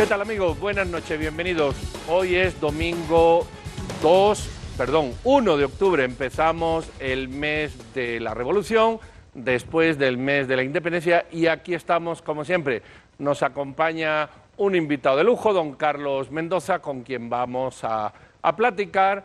¿Qué tal, amigos? Buenas noches, bienvenidos. Hoy es domingo 1 de octubre. Empezamos el mes de la Revolución, después del mes de la Independencia, y aquí estamos, como siempre. Nos acompaña un invitado de lujo, don Carlos Mendoza, con quien vamos a platicar.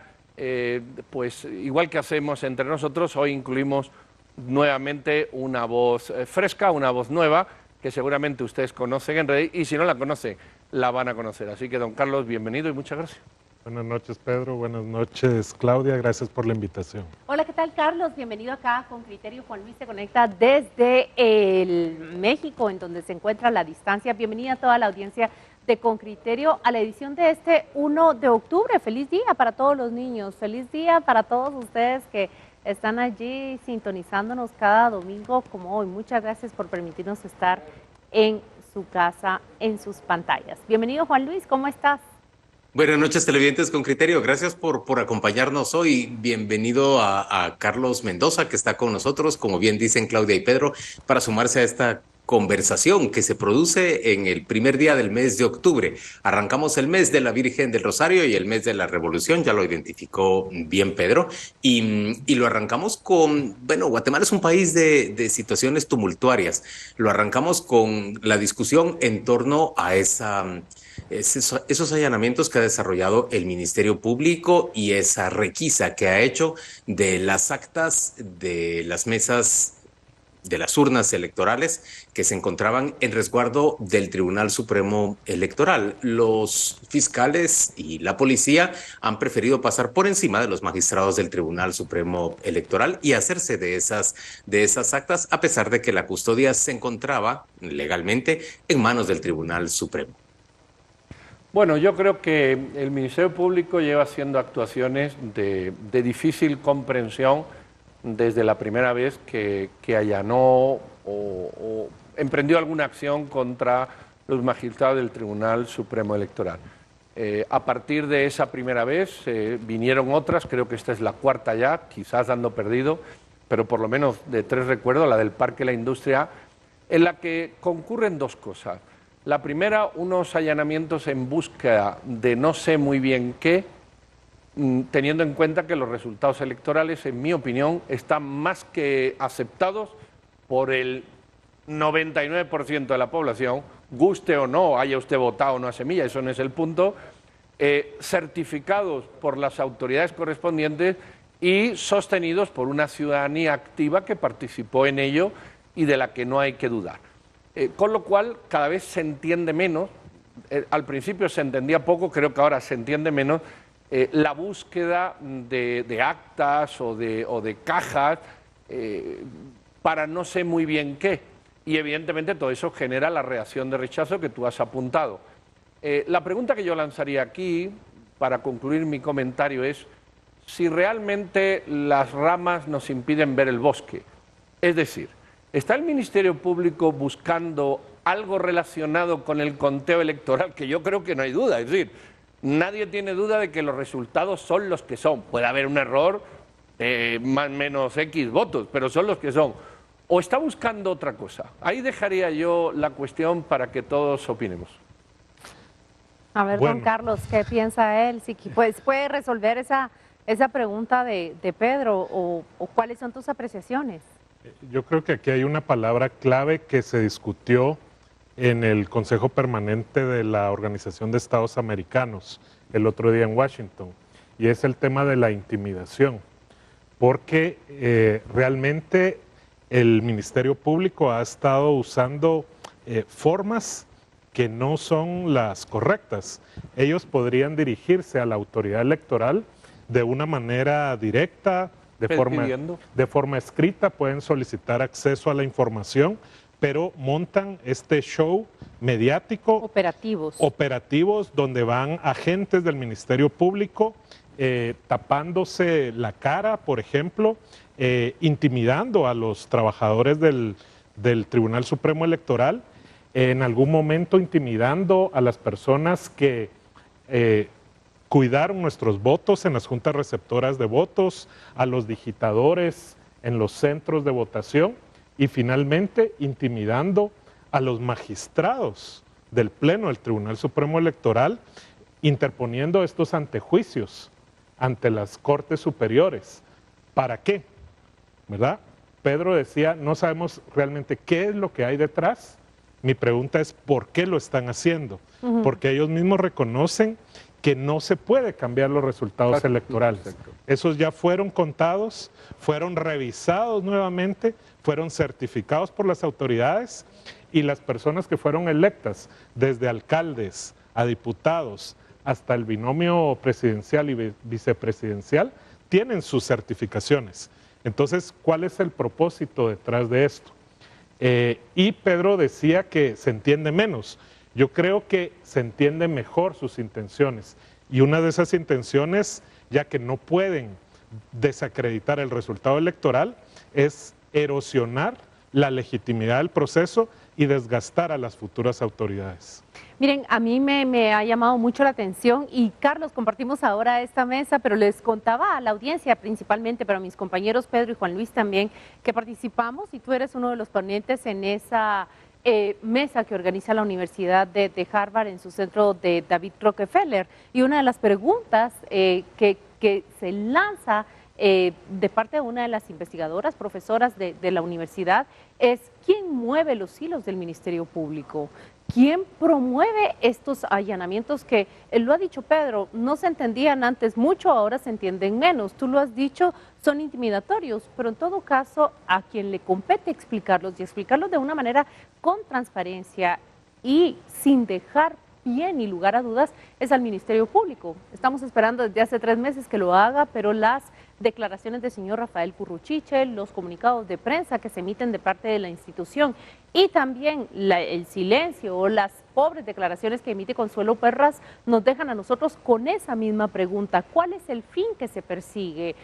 Pues igual que hacemos entre nosotros, hoy incluimos nuevamente una voz fresca, una voz nueva, que seguramente ustedes conocen en red, y si no la conocen, la van a conocer. Así que, don Carlos, bienvenido y muchas gracias. Buenas noches, Pedro. Buenas noches, Claudia. Gracias por la invitación. Hola, ¿qué tal, Carlos? Bienvenido acá con Criterio. Juan Luis se conecta desde México, en donde se encuentra la distancia. Bienvenida a toda la audiencia de Con Criterio a la edición de este 1 de octubre. Feliz día para todos los niños. Feliz día para todos ustedes que están allí sintonizándonos cada domingo como hoy. Muchas gracias por permitirnos estar en su casa, en sus pantallas. Bienvenido, Juan Luis, ¿cómo estás? Buenas noches, televidentes con Criterio. Gracias por acompañarnos hoy. Bienvenido a Carlos Mendoza, que está con nosotros, como bien dicen Claudia y Pedro, para sumarse a esta conversación que se produce en el primer día del mes de octubre. Arrancamos el mes de la Virgen del Rosario y el mes de la Revolución, ya lo identificó bien Pedro, y lo arrancamos con, bueno, Guatemala es un país de situaciones tumultuarias. Lo arrancamos con la discusión en torno a esos allanamientos que ha desarrollado el Ministerio Público y esa requisa que ha hecho de las actas de las mesas de las urnas electorales que se encontraban en resguardo del Tribunal Supremo Electoral. Los fiscales y la policía han preferido pasar por encima de los magistrados del Tribunal Supremo Electoral y hacerse de esas actas, a pesar de que la custodia se encontraba legalmente en manos del Tribunal Supremo. Bueno, yo creo que el Ministerio Público lleva haciendo actuaciones de difícil comprensión desde la primera vez que allanó o emprendió alguna acción contra los magistrados del Tribunal Supremo Electoral. A partir de esa primera vez vinieron otras, creo que esta es la cuarta ya, quizás dando perdido, pero por lo menos de tres recuerdo, la del Parque La Industria, en la que concurren dos cosas. La primera, unos allanamientos en búsqueda de no sé muy bien qué, teniendo en cuenta que los resultados electorales, en mi opinión, están más que aceptados por el 99% de la población, guste o no, haya usted votado o no a Semilla, eso no es el punto, certificados por las autoridades correspondientes y sostenidos por una ciudadanía activa que participó en ello y de la que no hay que dudar. Con lo cual, cada vez se entiende menos, al principio se entendía poco, creo que ahora se entiende menos, la búsqueda de actas o de cajas para no sé muy bien qué. Y evidentemente todo eso genera la reacción de rechazo que tú has apuntado. La pregunta que yo lanzaría aquí, para concluir mi comentario, es si realmente las ramas nos impiden ver el bosque. Es decir, ¿está el Ministerio Público buscando algo relacionado con el conteo electoral? Que yo creo que no hay duda, es decir, nadie tiene duda de que los resultados son los que son. Puede haber un error, más o menos X votos, pero son los que son. ¿O está buscando otra cosa? Ahí dejaría yo la cuestión para que todos opinemos. A ver, don Carlos, ¿qué piensa él? Si pues, puede resolver esa pregunta de Pedro o cuáles son tus apreciaciones. Yo creo que aquí hay una palabra clave que se discutió en el Consejo Permanente de la Organización de Estados Americanos el otro día en Washington, y es el tema de la intimidación, porque realmente el Ministerio Público ha estado usando formas que no son las correctas. Ellos podrían dirigirse a la autoridad electoral de una manera directa, de forma escrita, pueden solicitar acceso a la información, pero montan este show mediático. Operativos donde van agentes del Ministerio Público tapándose la cara, por ejemplo, intimidando a los trabajadores del Tribunal Supremo Electoral, en algún momento intimidando a las personas que cuidaron nuestros votos en las juntas receptoras de votos, a los digitadores en los centros de votación y finalmente intimidando a los magistrados del Pleno del Tribunal Supremo Electoral interponiendo estos antejuicios ante las Cortes Superiores. ¿Para qué? ¿Verdad? Pedro decía, no sabemos realmente qué es lo que hay detrás. Mi pregunta es, ¿por qué lo están haciendo? Porque ellos mismos reconocen que no se puede cambiar los resultados electorales. Esos ya fueron contados, fueron revisados nuevamente, fueron certificados por las autoridades y las personas que fueron electas, desde alcaldes a diputados hasta el binomio presidencial y vicepresidencial, tienen sus certificaciones. Entonces, ¿cuál es el propósito detrás de esto? Y Pedro decía que se entiende menos. Yo creo que se entiende mejor sus intenciones. Y una de esas intenciones, ya que no pueden desacreditar el resultado electoral, es erosionar la legitimidad del proceso y desgastar a las futuras autoridades. Miren, a mí me ha llamado mucho la atención y Carlos, compartimos ahora esta mesa, pero les contaba a la audiencia principalmente, pero a mis compañeros Pedro y Juan Luis también, que participamos y tú eres uno de los ponentes en esa mesa que organiza la Universidad de Harvard en su centro de David Rockefeller. Y una de las preguntas que se lanza de parte de una de las investigadoras, profesoras de la universidad, es ¿quién mueve los hilos del Ministerio Público? ¿Quién promueve estos allanamientos que, lo ha dicho Pedro, no se entendían antes mucho, ahora se entienden menos? Tú lo has dicho, son intimidatorios, pero en todo caso a quien le compete explicarlos y explicarlos de una manera con transparencia y sin dejar pie ni lugar a dudas es al Ministerio Público. Estamos esperando desde hace 3 meses que lo haga, pero las declaraciones del señor Rafael Curruchiche, los comunicados de prensa que se emiten de parte de la institución y también el silencio o las pobres declaraciones que emite Consuelo Perras nos dejan a nosotros con esa misma pregunta. ¿Cuál es el fin que se persigue?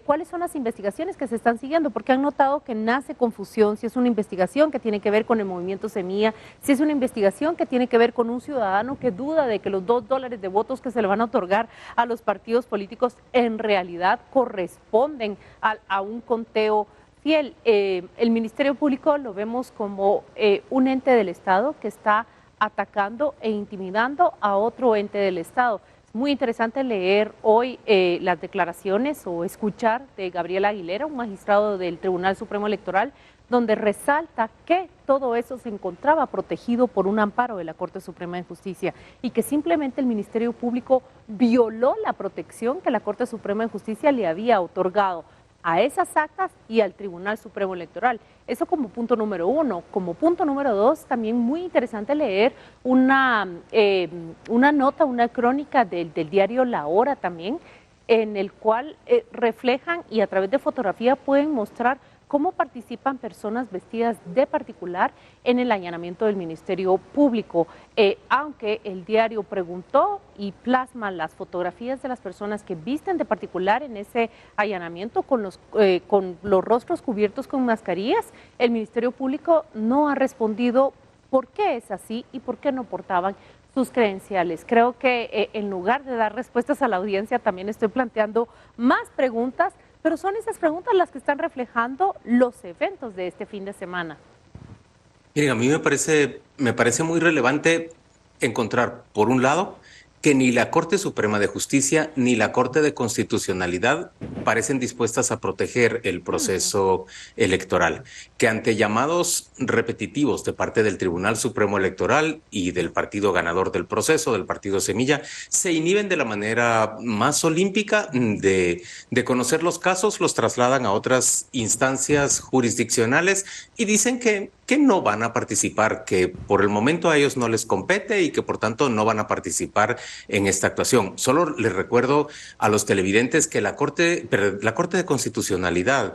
¿Cuáles son las investigaciones que se están siguiendo? Porque han notado que nace confusión si es una investigación que tiene que ver con el movimiento Semilla, si es una investigación que tiene que ver con un ciudadano que duda de que los $2 de votos que se le van a otorgar a los partidos políticos en realidad corresponden a un conteo fiel. El Ministerio Público lo vemos como un ente del Estado que está atacando e intimidando a otro ente del Estado. Es muy interesante leer hoy las declaraciones o escuchar de Gabriel Aguilera, un magistrado del Tribunal Supremo Electoral, donde resalta que todo eso se encontraba protegido por un amparo de la Corte Suprema de Justicia y que simplemente el Ministerio Público violó la protección que la Corte Suprema de Justicia le había otorgado a esas actas y al Tribunal Supremo Electoral. Eso como punto número 1. Como punto número 2, también muy interesante leer una nota, una crónica del diario La Hora también, en el cual reflejan y a través de fotografía pueden mostrar cómo participan personas vestidas de particular en el allanamiento del Ministerio Público. Aunque el diario preguntó y plasma las fotografías de las personas que visten de particular en ese allanamiento con los rostros cubiertos con mascarillas, el Ministerio Público no ha respondido por qué es así y por qué no portaban sus credenciales. Creo que en lugar de dar respuestas a la audiencia, también estoy planteando más preguntas, pero son esas preguntas las que están reflejando los eventos de este fin de semana. Miren, a mí me parece muy relevante encontrar, por un lado, que ni la Corte Suprema de Justicia ni la Corte de Constitucionalidad parecen dispuestas a proteger el proceso electoral, que ante llamados repetitivos de parte del Tribunal Supremo Electoral y del partido ganador del proceso, del partido Semilla, se inhiben de la manera más olímpica de conocer los casos, los trasladan a otras instancias jurisdiccionales y dicen que no van a participar, que por el momento a ellos no les compete y que por tanto no van a participar en esta actuación. Solo les recuerdo a los televidentes que la Corte de Constitucionalidad,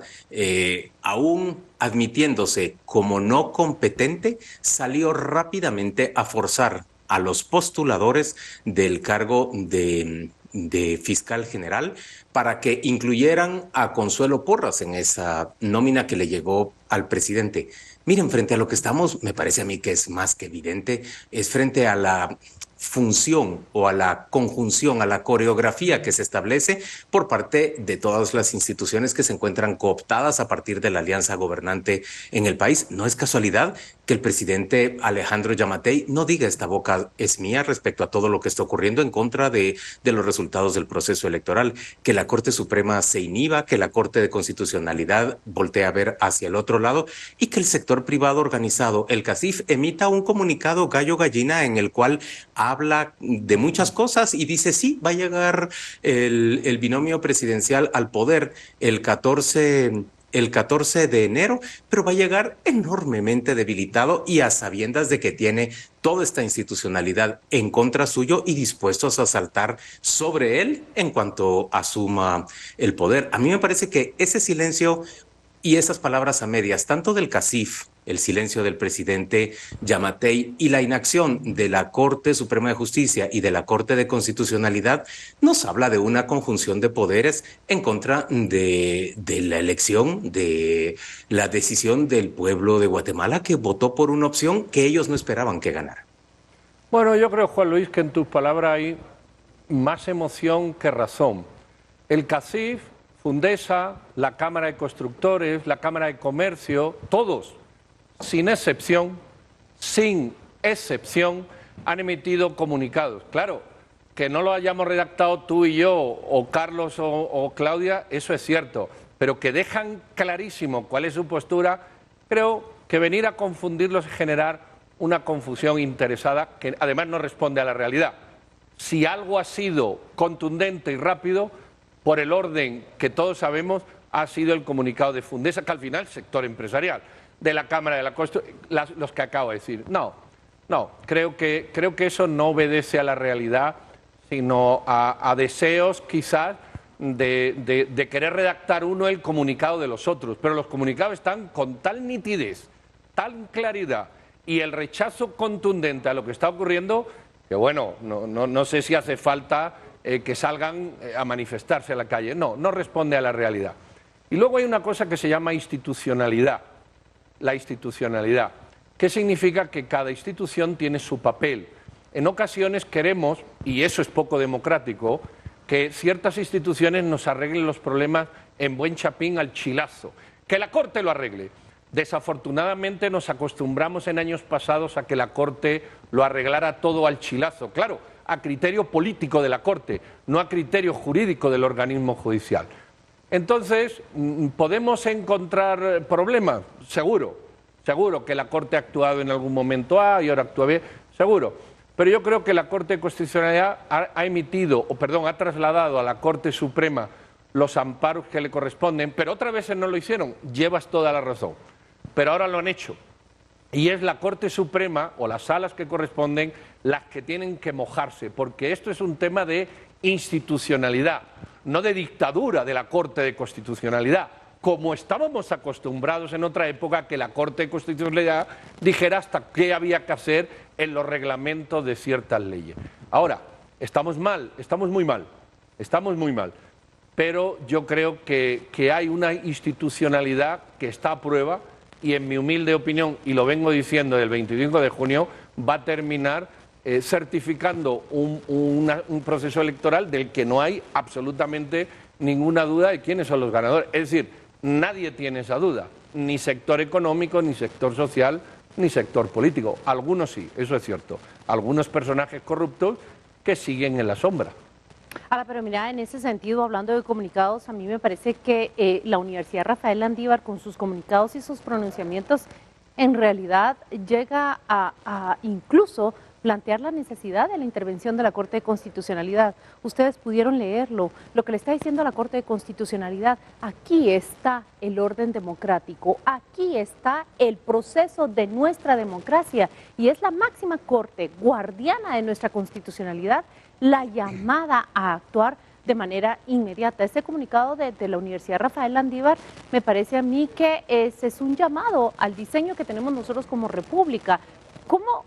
aún admitiéndose como no competente, salió rápidamente a forzar a los postuladores del cargo de fiscal general para que incluyeran a Consuelo Porras en esa nómina que le llegó al presidente. Miren, frente a lo que estamos, me parece a mí que es más que evidente, es frente a la función o a la conjunción, a la coreografía que se establece por parte de todas las instituciones que se encuentran cooptadas a partir de la alianza gobernante en el país. No es casualidad que el presidente Alejandro Yamatei no diga esta boca es mía respecto a todo lo que está ocurriendo en contra de los resultados del proceso electoral, que la Corte Suprema se inhiba, que la Corte de Constitucionalidad voltee a ver hacia el otro lado y que el sector privado organizado, el CACIF, emita un comunicado gallo-gallina en el cual habla de muchas cosas y dice sí, va a llegar el binomio presidencial al poder el 14 de enero, pero va a llegar enormemente debilitado y a sabiendas de que tiene toda esta institucionalidad en contra suyo y dispuestos a saltar sobre él en cuanto asuma el poder. A mí me parece que ese silencio y esas palabras a medias, tanto del CACIF, el silencio del presidente Yamatei y la inacción de la Corte Suprema de Justicia y de la Corte de Constitucionalidad, nos habla de una conjunción de poderes en contra de la elección, de la decisión del pueblo de Guatemala que votó por una opción que ellos no esperaban que ganara. Bueno, yo creo, Juan Luis, que en tus palabras hay más emoción que razón. El CACIF, Fundesa, la Cámara de Constructores, la Cámara de Comercio, todos, sin excepción, han emitido comunicados. Claro, que no lo hayamos redactado tú y yo, o Carlos o Claudia, eso es cierto, pero que dejan clarísimo cuál es su postura. Creo que venir a confundirlos es generar una confusión interesada que además no responde a la realidad. Si algo ha sido contundente y rápido, por el orden que todos sabemos, ha sido el comunicado de Fundesa, que al final sector empresarial, de la Cámara de la Construcción, los que acabo de decir. No, creo que eso no obedece a la realidad, sino a deseos quizás de querer redactar uno el comunicado de los otros. Pero los comunicados están con tal nitidez, tal claridad y el rechazo contundente a lo que está ocurriendo, que bueno, no sé si hace falta que salgan a manifestarse a la calle. No responde a la realidad. Y luego hay una cosa que se llama institucionalidad. La institucionalidad, que significa que cada institución tiene su papel. En ocasiones queremos, y eso es poco democrático, que ciertas instituciones nos arreglen los problemas en buen chapín al chilazo, que la Corte lo arregle. Desafortunadamente nos acostumbramos en años pasados a que la Corte lo arreglara todo al chilazo, claro, a criterio político de la Corte, no a criterio jurídico del organismo judicial. Entonces, ¿podemos encontrar problemas? Seguro que la Corte ha actuado en algún momento A y ahora actúa B, seguro. Pero yo creo que la Corte de Constitucionalidad ha trasladado a la Corte Suprema los amparos que le corresponden, pero otras veces no lo hicieron, llevas toda la razón. Pero ahora lo han hecho. Y es la Corte Suprema o las salas que corresponden las que tienen que mojarse, porque esto es un tema de institucionalidad, no de dictadura de la Corte de Constitucionalidad, como estábamos acostumbrados en otra época que la Corte de Constitucionalidad dijera hasta qué había que hacer en los reglamentos de ciertas leyes. Ahora, estamos muy mal, pero yo creo que hay una institucionalidad que está a prueba y en mi humilde opinión, y lo vengo diciendo del 25 de junio, va a terminar certificando un proceso electoral del que no hay absolutamente ninguna duda de quiénes son los ganadores. Es decir, nadie tiene esa duda, ni sector económico, ni sector social, ni sector político. Algunos sí, eso es cierto. Algunos personajes corruptos que siguen en la sombra. Ahora, pero mira, en ese sentido, hablando de comunicados, a mí me parece que la Universidad Rafael Landívar, con sus comunicados y sus pronunciamientos, en realidad llega a incluso plantear la necesidad de la intervención de la Corte de Constitucionalidad. Ustedes pudieron leerlo, lo que le está diciendo la Corte de Constitucionalidad. Aquí está el orden democrático, aquí está el proceso de nuestra democracia y es la máxima Corte guardiana de nuestra constitucionalidad la llamada a actuar de manera inmediata. Este comunicado de la Universidad Rafael Landívar me parece a mí que es un llamado al diseño que tenemos nosotros como república. ¿Cómo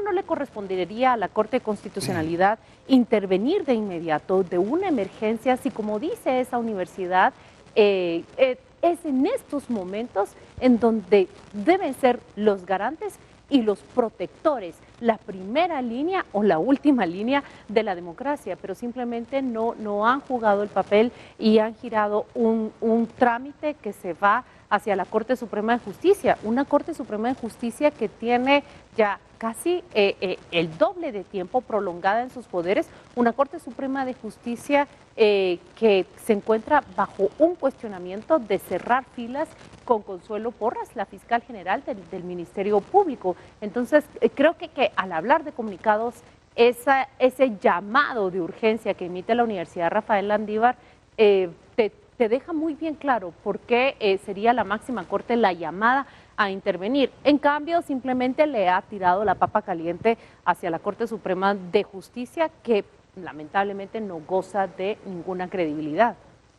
no le correspondería a la Corte de Constitucionalidad intervenir de inmediato de una emergencia si, como dice esa universidad, es en estos momentos en donde deben ser los garantes y los protectores, la primera línea o la última línea de la democracia, pero simplemente no han jugado el papel y han girado un trámite que se va hacia la Corte Suprema de Justicia, una Corte Suprema de Justicia que tiene ya casi el doble de tiempo prolongada en sus poderes, una Corte Suprema de Justicia que se encuentra bajo un cuestionamiento de cerrar filas con Consuelo Porras, la fiscal general del Ministerio Público. Entonces, creo que al hablar de comunicados, ese llamado de urgencia que emite la Universidad Rafael Landívar te deja muy bien claro por qué sería la máxima corte la llamada a intervenir. En cambio, simplemente le ha tirado la papa caliente hacia la Corte Suprema de Justicia, que lamentablemente no goza de ninguna credibilidad.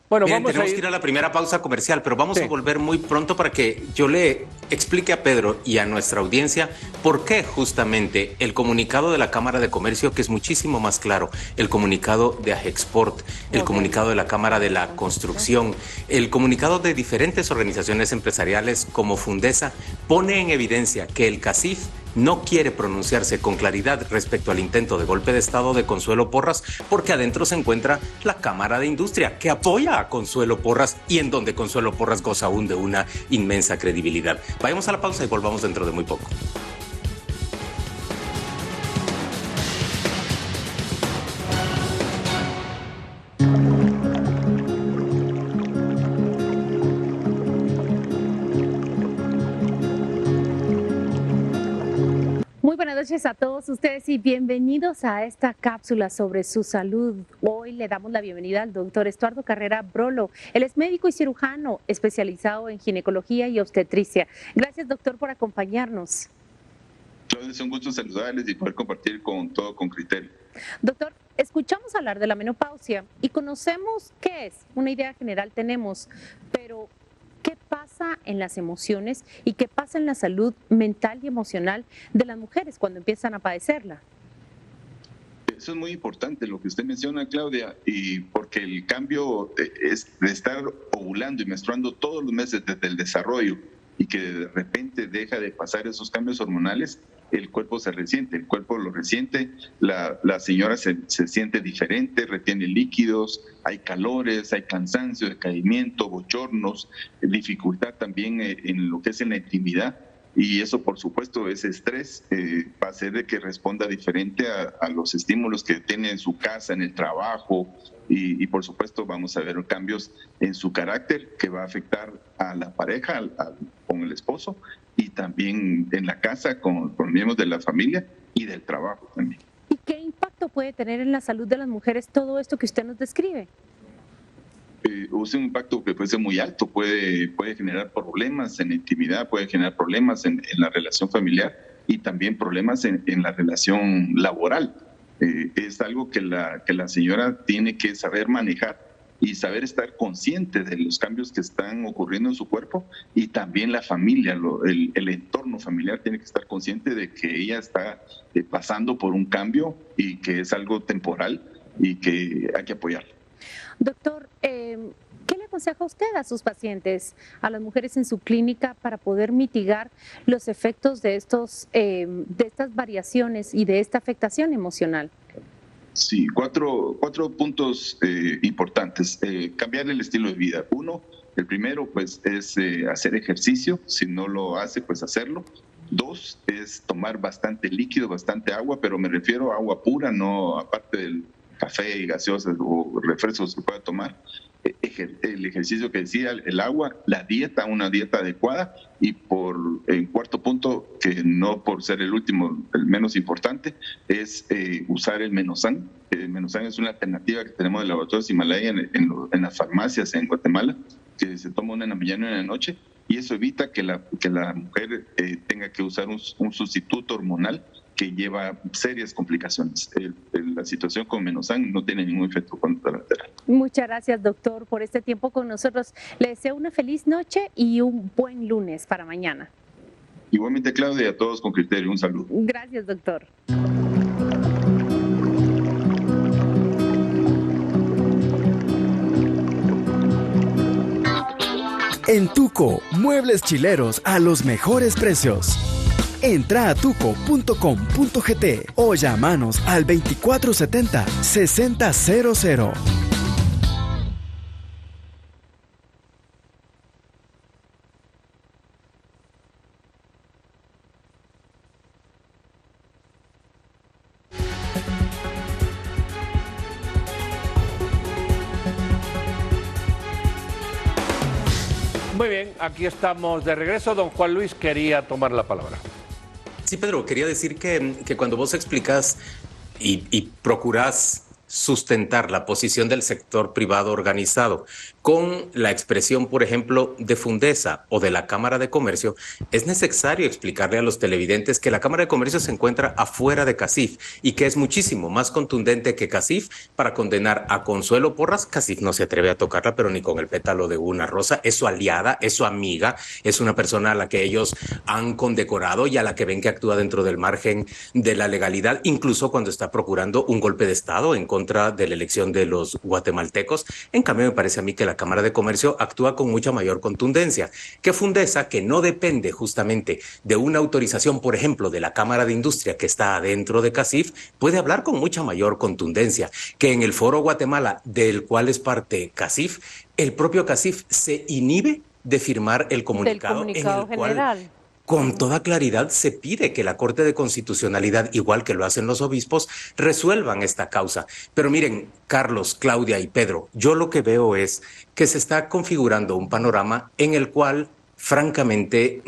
Bueno, tenemos que ir a la primera pausa comercial, pero vamos a volver muy pronto para que yo le explique a Pedro y a nuestra audiencia por qué justamente el comunicado de la Cámara de Comercio, que es muchísimo más claro, el comunicado de Ajexport, el comunicado de la Cámara de la Construcción, el comunicado de diferentes organizaciones empresariales como Fundesa, pone en evidencia que el CACIF no quiere pronunciarse con claridad respecto al intento de golpe de Estado de Consuelo Porras, porque adentro se encuentra la Cámara de Industria, que apoya a Consuelo Porras y en donde Consuelo Porras goza aún de una inmensa credibilidad. Vayamos a la pausa y volvamos dentro de muy poco. Buenas noches a todos ustedes y bienvenidos a esta cápsula sobre su salud. Hoy le damos la bienvenida al doctor Estuardo Carrera Brolo. Él es médico y cirujano especializado en ginecología y obstetricia. Gracias, doctor, por acompañarnos. Claudia, es un gusto saludarles y poder compartir con criterio. Doctor, escuchamos hablar de la menopausia y conocemos qué es, una idea general tenemos, pero ¿qué pasa en las emociones y qué pasa en la salud mental y emocional de las mujeres cuando empiezan a padecerla? Eso es muy importante lo que usted menciona, Claudia, y porque el cambio es de estar ovulando y menstruando todos los meses desde el desarrollo y que de repente deja de pasar esos cambios hormonales, el cuerpo se resiente, el cuerpo lo resiente, la señora se siente diferente, retiene líquidos, hay calores, hay cansancio, decaimiento, bochornos, dificultad también en lo que es en la intimidad, y eso por supuesto ese estrés va a hacer de que responda diferente a los estímulos que tiene en su casa, en el trabajo, y por supuesto vamos a ver cambios en su carácter que va a afectar a la pareja, con el esposo, y también en la casa con miembros de la familia y del trabajo también. ¿Y qué impacto puede tener en la salud de las mujeres todo esto que usted nos describe? Es un impacto que puede ser muy alto, puede generar problemas en la intimidad, puede generar problemas en la relación familiar y también problemas en la relación laboral. Es algo que la señora tiene que saber manejar y saber estar consciente de los cambios que están ocurriendo en su cuerpo, y también la familia, el entorno familiar tiene que estar consciente de que ella está pasando por un cambio y que es algo temporal y que hay que apoyarla. Doctor, ¿qué le aconseja usted a sus pacientes, a las mujeres en su clínica, para poder mitigar los efectos de estas variaciones y de esta afectación emocional? Sí, cuatro puntos importantes. Cambiar el estilo de vida. El primero pues es hacer ejercicio. Si no lo hace, pues hacerlo. 2 es tomar bastante líquido, bastante agua, pero me refiero a agua pura, no aparte del café y gaseosas o refrescos que pueda tomar. El ejercicio que decía, el agua, la dieta, una dieta adecuada, y en cuarto punto, que no por ser el último, el menos importante, es usar el Menozan. El Menozan es una alternativa que tenemos de laboratorios Himalaya en las farmacias en Guatemala, que se toma una en la mañana y una en la noche, y eso evita que la mujer tenga que usar un sustituto hormonal que lleva serias complicaciones. La situación con Menozan no tiene ningún efecto colateral. Muchas gracias, doctor, por este tiempo con nosotros. Le deseo una feliz noche y un buen lunes para mañana. Igualmente, Claudia, y a todos con criterio, un saludo. Gracias, doctor. En Tuco, muebles chileros a los mejores precios. Entra a tuco.com.gt o llámanos al 2470-6000. Muy bien, aquí estamos de regreso. Don Juan Luis quería tomar la palabra. Sí, Pedro, quería decir que cuando vos explicas y procurás sustentar la posición del sector privado organizado con la expresión, por ejemplo, de Fundesa o de la Cámara de Comercio, es necesario explicarle a los televidentes que la Cámara de Comercio se encuentra afuera de CACIF y que es muchísimo más contundente que CACIF para condenar a Consuelo Porras. CACIF no se atreve a tocarla, pero ni con el pétalo de una rosa. Es su aliada, es su amiga, es una persona a la que ellos han condecorado y a la que ven que actúa dentro del margen de la legalidad, incluso cuando está procurando un golpe de Estado en contra de la elección de los guatemaltecos. En cambio, me parece a mí que la Cámara de Comercio actúa con mucha mayor contundencia. Que Fundesa, que no depende justamente de una autorización, por ejemplo, de la Cámara de Industria que está adentro de CACIF, puede hablar con mucha mayor contundencia. Que en el Foro Guatemala, del cual es parte CACIF, el propio CACIF se inhibe de firmar el comunicado en el general. cual con toda claridad se pide que la Corte de Constitucionalidad, igual que lo hacen los obispos, resuelvan esta causa. Pero miren, Carlos, Claudia y Pedro, yo lo que veo es que se está configurando un panorama en el cual, francamente,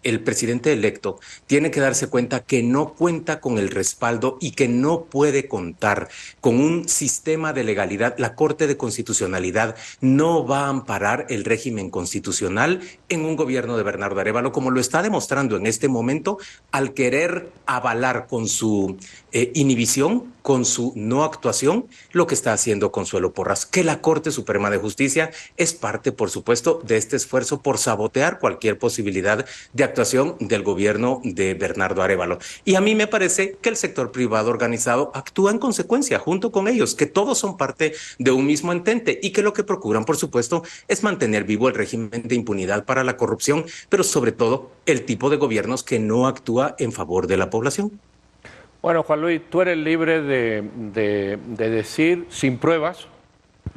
el presidente electo tiene que darse cuenta que no cuenta con el respaldo y que no puede contar con un sistema de legalidad. La Corte de Constitucionalidad no va a amparar el régimen constitucional en un gobierno de Bernardo Arévalo, como lo está demostrando en este momento al querer avalar con su inhibición, con su no actuación, lo que está haciendo Consuelo Porras. Que la Corte Suprema de Justicia es parte, por supuesto, de este esfuerzo por sabotear cualquier posibilidad de actuación del gobierno de Bernardo Arévalo. Y a mí me parece que el sector privado organizado actúa en consecuencia junto con ellos, que todos son parte de un mismo entente y que lo que procuran, por supuesto, es mantener vivo el régimen de impunidad para la corrupción, pero sobre todo el tipo de gobiernos que no actúa en favor de la población. Bueno, Juan Luis, tú eres libre de decir sin pruebas,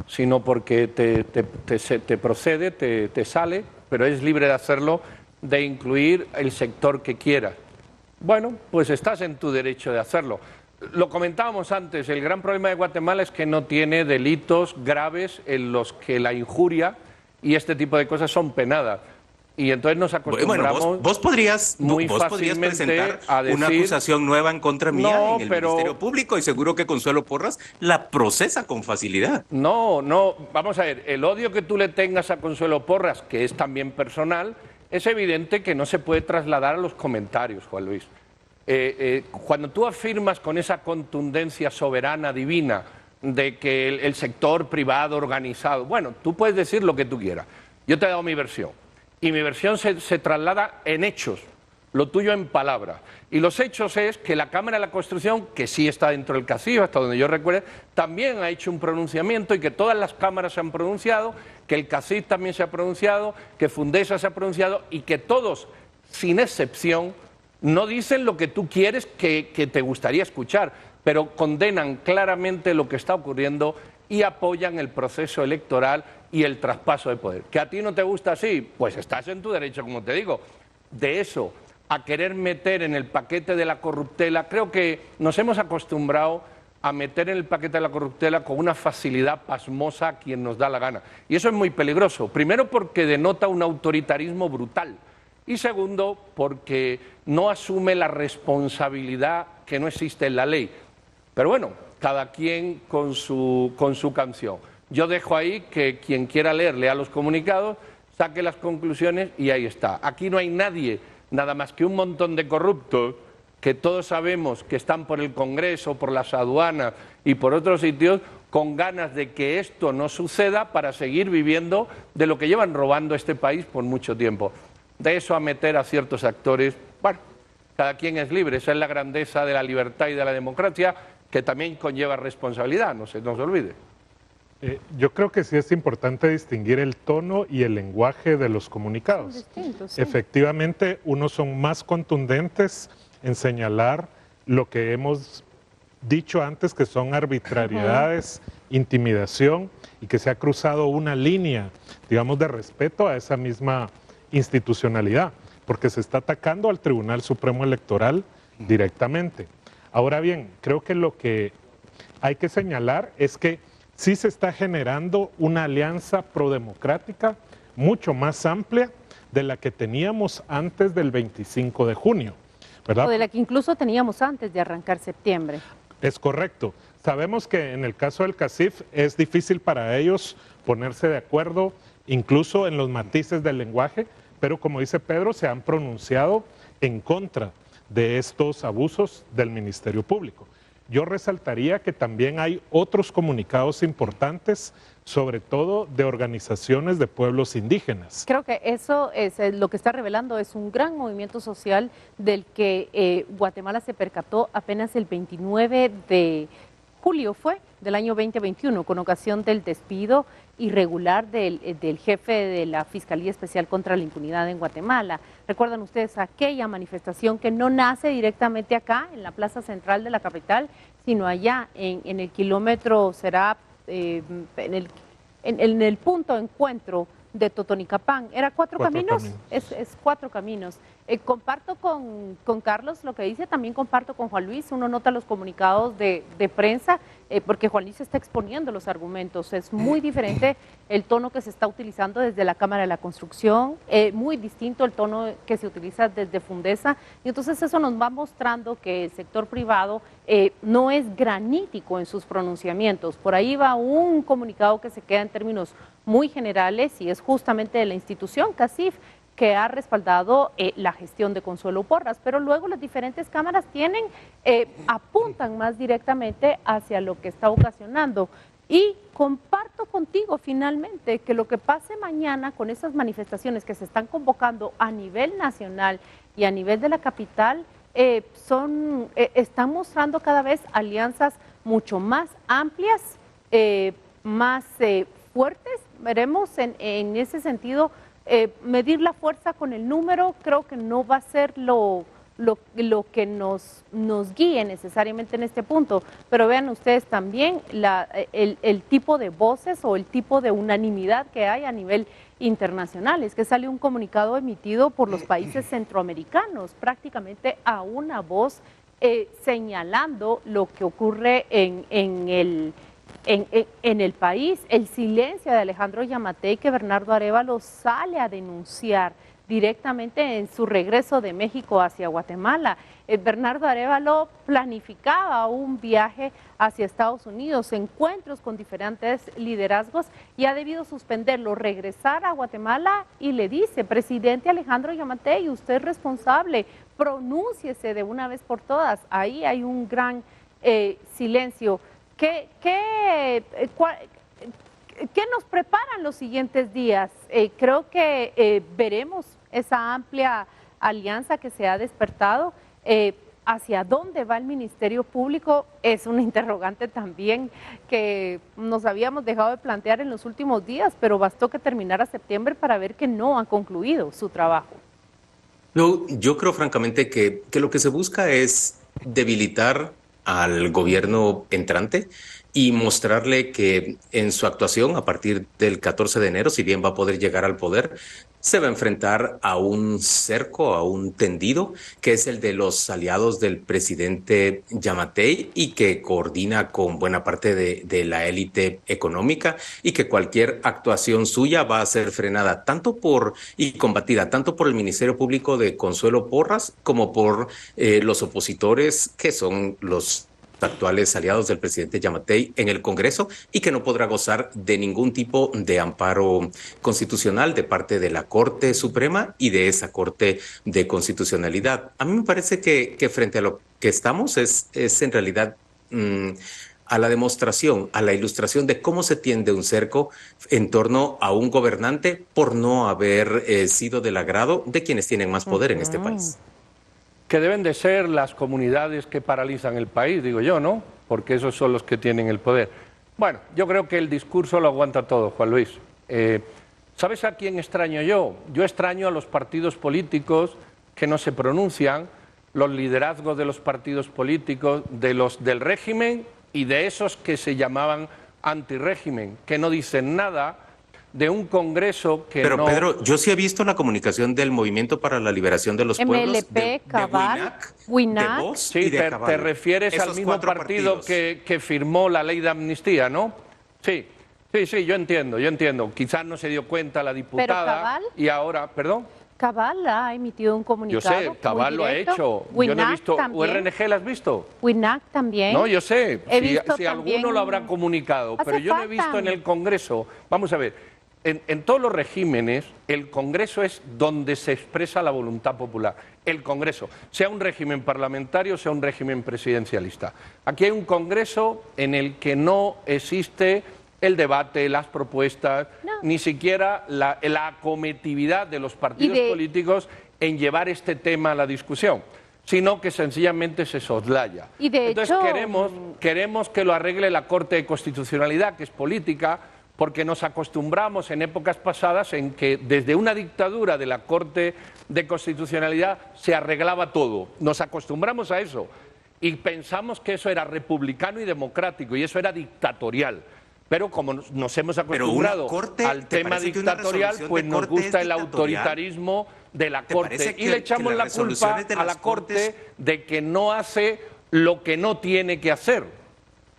sino porque te procede, te sale, pero es libre de hacerlo, de incluir el sector que quiera. Bueno, pues estás en tu derecho de hacerlo. Lo comentábamos antes, el gran problema de Guatemala es que no tiene delitos graves en los que la injuria y este tipo de cosas son penadas. Y entonces nos acostumbramos. Bueno, vos podrías presentar a decir, una acusación nueva en contra mía en el Ministerio Público y seguro que Consuelo Porras la procesa con facilidad. No, vamos a ver, el odio que tú le tengas a Consuelo Porras, que es también personal, es evidente que no se puede trasladar a los comentarios, Juan Luis. Cuando tú afirmas con esa contundencia soberana, divina, de que el sector privado organizado, bueno, tú puedes decir lo que tú quieras. Yo te he dado mi versión. Y mi versión se traslada en hechos, lo tuyo en palabras. Y los hechos es que la Cámara de la Construcción, que sí está dentro del CACIF, hasta donde yo recuerde, también ha hecho un pronunciamiento y que todas las cámaras se han pronunciado, que el CACIF también se ha pronunciado, que Fundesa se ha pronunciado y que todos, sin excepción, no dicen lo que tú quieres que te gustaría escuchar, pero condenan claramente lo que está ocurriendo y apoyan el proceso electoral y el traspaso de poder. ¿Que a ti no te gusta así? Pues estás en tu derecho, como te digo. De eso a querer meter en el paquete de la corruptela, creo que nos hemos acostumbrado a meter en el paquete de la corruptela con una facilidad pasmosa a quien nos da la gana. Y eso es muy peligroso. Primero porque denota un autoritarismo brutal. Y segundo porque no asume la responsabilidad que no existe en la ley. Pero bueno, cada quien con su canción. Yo dejo ahí que quien quiera leer, lea los comunicados, saque las conclusiones y ahí está. Aquí no hay nadie, nada más que un montón de corruptos que todos sabemos que están por el Congreso, por las aduanas y por otros sitios, con ganas de que esto no suceda para seguir viviendo de lo que llevan robando este país por mucho tiempo. De eso a meter a ciertos actores, bueno, cada quien es libre, esa es la grandeza de la libertad y de la democracia, que también conlleva responsabilidad, no se nos olvide. Yo creo que sí es importante distinguir el tono y el lenguaje de los comunicados. Son distintos, sí. Efectivamente, unos son más contundentes en señalar lo que hemos dicho antes, que son arbitrariedades, intimidación, y que se ha cruzado una línea, digamos, de respeto a esa misma institucionalidad, porque se está atacando al Tribunal Supremo Electoral directamente. Ahora bien, creo que lo que hay que señalar es que sí se está generando una alianza prodemocrática mucho más amplia de la que teníamos antes del 25 de junio, ¿verdad? O de la que incluso teníamos antes de arrancar septiembre. Es correcto. Sabemos que en el caso del CACIF es difícil para ellos ponerse de acuerdo, incluso en los matices del lenguaje, pero como dice Pedro, se han pronunciado en contra de estos abusos del Ministerio Público. Yo resaltaría que también hay otros comunicados importantes, sobre todo de organizaciones de pueblos indígenas. Creo que eso es lo que está revelando, es un gran movimiento social del que Guatemala se percató apenas el 29 de julio del año 2021, con ocasión del despido irregular del jefe de la Fiscalía Especial contra la Impunidad en Guatemala. ¿Recuerdan ustedes aquella manifestación que no nace directamente acá, en la plaza central de la capital, sino allá en el kilómetro, será en el punto de encuentro de Totonicapán? ¿Era cuatro caminos? Es cuatro caminos. Comparto con Carlos lo que dice, también comparto con Juan Luis. Uno nota los comunicados de prensa, porque Juan Luis está exponiendo los argumentos. Es muy diferente el tono que se está utilizando desde la Cámara de la Construcción, muy distinto el tono que se utiliza desde Fundesa, y entonces eso nos va mostrando que el sector privado no es granítico en sus pronunciamientos. Por ahí va un comunicado que se queda en términos muy generales, y es justamente de la institución CACIF, que ha respaldado la gestión de Consuelo Porras, pero luego las diferentes cámaras apuntan más directamente hacia lo que está ocasionando. Y comparto contigo finalmente que lo que pase mañana con esas manifestaciones que se están convocando a nivel nacional y a nivel de la capital, están mostrando cada vez alianzas mucho más amplias, más fuertes. Veremos en ese sentido. Medir la fuerza con el número creo que no va a ser lo que nos guíe necesariamente en este punto, pero vean ustedes también el tipo de voces o el tipo de unanimidad que hay a nivel internacional. Es que sale un comunicado emitido por los países centroamericanos, prácticamente a una voz, señalando lo que ocurre en el país. El silencio de Alejandro Yamatei, que Bernardo Arévalo sale a denunciar directamente en su regreso de México hacia Guatemala. Bernardo Arévalo planificaba un viaje hacia Estados Unidos, encuentros con diferentes liderazgos, y ha debido suspenderlo, regresar a Guatemala, y le dice: presidente Alejandro Yamatei, usted es responsable, pronúnciese de una vez por todas. Ahí hay un gran silencio. ¿Qué nos preparan los siguientes días? Creo que veremos esa amplia alianza que se ha despertado. ¿Hacia dónde va el Ministerio Público? Es una interrogante también que nos habíamos dejado de plantear en los últimos días, pero bastó que terminara septiembre para ver que no ha concluido su trabajo. No, yo creo francamente que lo que se busca es debilitar al gobierno entrante y mostrarle que en su actuación a partir del 14 de enero, si bien va a poder llegar al poder, se va a enfrentar a un cerco, a un tendido, que es el de los aliados del presidente Yamatei, y que coordina con buena parte de la élite económica, y que cualquier actuación suya va a ser frenada y combatida tanto por el Ministerio Público de Consuelo Porras como por los opositores, que son los actuales aliados del presidente Yamatei en el Congreso, y que no podrá gozar de ningún tipo de amparo constitucional de parte de la Corte Suprema y de esa Corte de Constitucionalidad. A mí me parece que frente a lo que estamos es en realidad a la demostración, a la ilustración de cómo se tiende un cerco en torno a un gobernante por no haber sido del agrado de quienes tienen más poder en este país. Que deben de ser las comunidades que paralizan el país, digo yo, ¿no? Porque esos son los que tienen el poder. Bueno, yo creo que el discurso lo aguanta todo, Juan Luis. ¿Sabes a quién extraño yo? Yo extraño a los partidos políticos que no se pronuncian, los liderazgos de los partidos políticos, de los del régimen y de esos que se llamaban antirrégimen, que no dicen nada, de un Congreso que Pero no... Pedro, yo sí he visto la comunicación del Movimiento para la Liberación de los Pueblos, MLP, Cabal, de WINAC. Vox Sí, y de te Cabal. refieres Esos al mismo 4 partido partidos. que firmó la ley de amnistía, ¿no? Sí, yo entiendo. Quizás no se dio cuenta la diputada Cabal, y ahora, perdón. Cabal ha emitido un Yo comunicado. sé, Cabal lo ha directo. hecho. Yo no he WINAC visto. también. ¿URNG la has visto? WINAC también. No, yo sé. He visto Si también- alguno lo habrá comunicado, Hace pero yo no he visto falta. en el Congreso. Vamos a ver. En todos los regímenes, el Congreso es donde se expresa la voluntad popular. El Congreso, sea un régimen parlamentario, sea un régimen presidencialista. Aquí hay un Congreso en el que no existe el debate, las propuestas, ni siquiera la acometividad de los partidos políticos en llevar este tema a la discusión, sino que sencillamente se soslaya. Y de Entonces hecho, queremos que lo arregle la Corte de Constitucionalidad, que es política, porque nos acostumbramos en épocas pasadas en que desde una dictadura de la Corte de Constitucionalidad se arreglaba todo. Nos acostumbramos a eso y pensamos que eso era republicano y democrático y eso era dictatorial. Pero como nos hemos acostumbrado al tema dictatorial, pues nos gusta el autoritarismo de la Corte y le echamos la culpa a la Corte de que no hace lo que no tiene que hacer.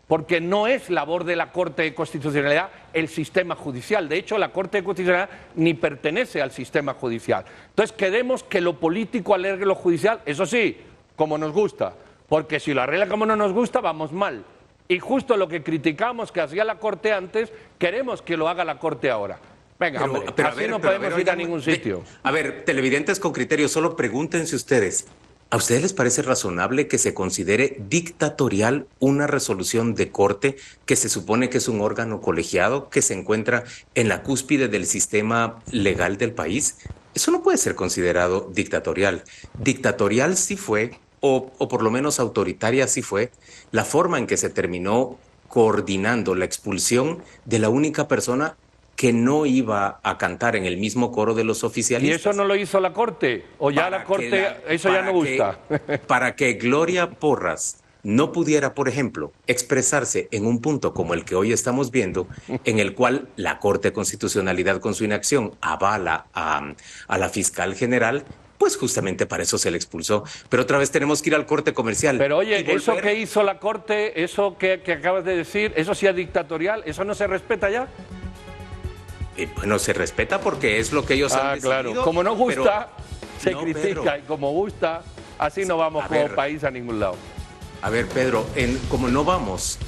Porque no es labor de la Corte de Constitucionalidad el sistema judicial. De hecho, la Corte de Constitucionalidad ni pertenece al sistema judicial. Entonces, queremos que lo político arregle lo judicial, eso sí, como nos gusta. Porque si lo arregla como no nos gusta, vamos mal. Y justo lo que criticamos que hacía la Corte antes, queremos que lo haga la Corte ahora. Venga, hombre, así no podemos ir a ningún sitio. A ver, televidentes con criterio, solo pregúntense ustedes. ¿A ustedes les parece razonable que se considere dictatorial una resolución de corte que se supone que es un órgano colegiado que se encuentra en la cúspide del sistema legal del país? Eso no puede ser considerado dictatorial. Dictatorial sí fue, o por lo menos autoritaria sí fue, la forma en que se terminó coordinando la expulsión de la única persona que no iba a cantar en el mismo coro de los oficialistas. ¿Y eso no lo hizo la Corte? ¿O ya la Corte, eso ya no gusta? Para que Gloria Porras no pudiera, por ejemplo, expresarse en un punto como el que hoy estamos viendo, en el cual la Corte de Constitucionalidad con su inacción avala a la fiscal general, pues justamente para eso se le expulsó. Pero otra vez tenemos que ir al corte comercial. Pero oye, eso que hizo la Corte, eso que acabas de decir, eso sí es dictatorial, ¿eso no se respeta ya? Bueno, se respeta porque es lo que ellos han decidido. Claro, como no gusta, se no, critica, Pedro. Y como gusta, así no vamos como país a ningún lado. A ver, Pedro, como no vamos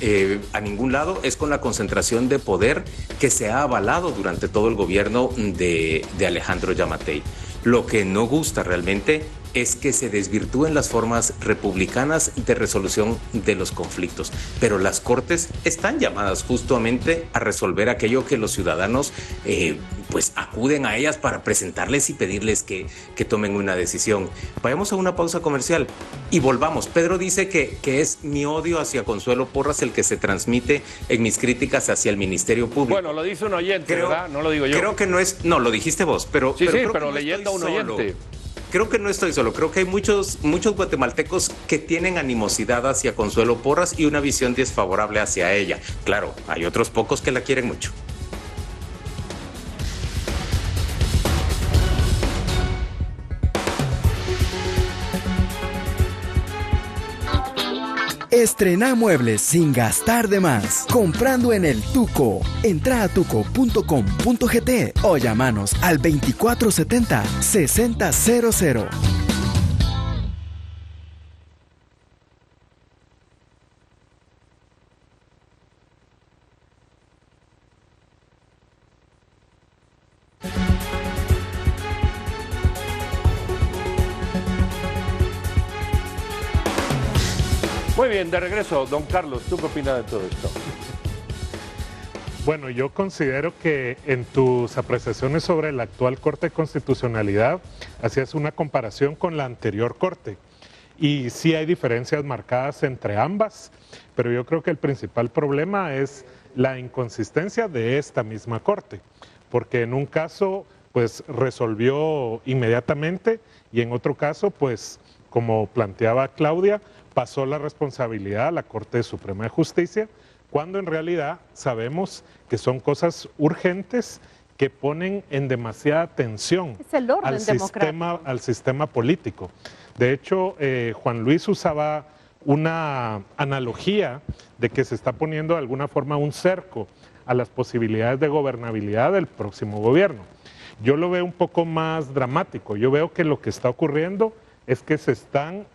a ningún lado, es con la concentración de poder que se ha avalado durante todo el gobierno de Alejandro Yamatei. Lo que no gusta realmente es que se desvirtúen las formas republicanas de resolución de los conflictos. Pero las Cortes están llamadas justamente a resolver aquello que los ciudadanos pues acuden a ellas para presentarles y pedirles que tomen una decisión. Vayamos a una pausa comercial y volvamos. Pedro dice que es mi odio hacia Consuelo Porras el que se transmite en mis críticas hacia el Ministerio Público. Bueno, lo dice un oyente, ¿verdad? No lo digo yo. Creo que no es... No, lo dijiste vos, pero... Sí, pero no leyendo a un oyente. Creo que no estoy solo, creo que hay muchos guatemaltecos que tienen animosidad hacia Consuelo Porras y una visión desfavorable hacia ella. Claro, hay otros pocos que la quieren mucho. Estrena muebles sin gastar de más. Comprando en el Tuco. Entra a tuco.com.gt o llámanos al 2470-6000. Muy bien, de regreso, don Carlos, ¿tú qué opinas de todo esto? Bueno, yo considero que en tus apreciaciones sobre la actual Corte de Constitucionalidad hacías una comparación con la anterior Corte y sí hay diferencias marcadas entre ambas, pero yo creo que el principal problema es la inconsistencia de esta misma Corte, porque en un caso pues resolvió inmediatamente y en otro caso pues como planteaba Claudia, pasó la responsabilidad a la Corte Suprema de Justicia, cuando en realidad sabemos que son cosas urgentes que ponen en demasiada tensión al sistema político. De hecho, Juan Luis usaba una analogía de que se está poniendo de alguna forma un cerco a las posibilidades de gobernabilidad del próximo gobierno. Yo lo veo un poco más dramático. Yo veo que lo que está ocurriendo es que se están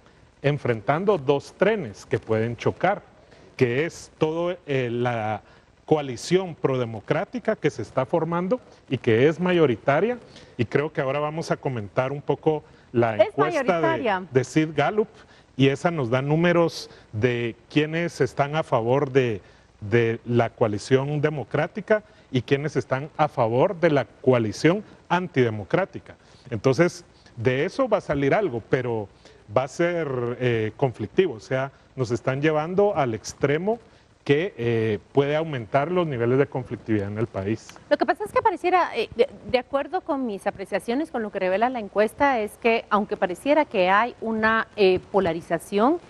enfrentando dos trenes que pueden chocar, que es toda la coalición prodemocrática que se está formando y que es mayoritaria, y creo que ahora vamos a comentar un poco la encuesta de Sid Gallup, y esa nos da números de quienes están a favor de la coalición democrática y quienes están a favor de la coalición antidemocrática. Entonces, de eso va a salir algo, pero va a ser conflictivo, o sea, nos están llevando al extremo que puede aumentar los niveles de conflictividad en el país. Lo que pasa es que pareciera, de acuerdo con mis apreciaciones, con lo que revela la encuesta, es que aunque pareciera que hay una polarización,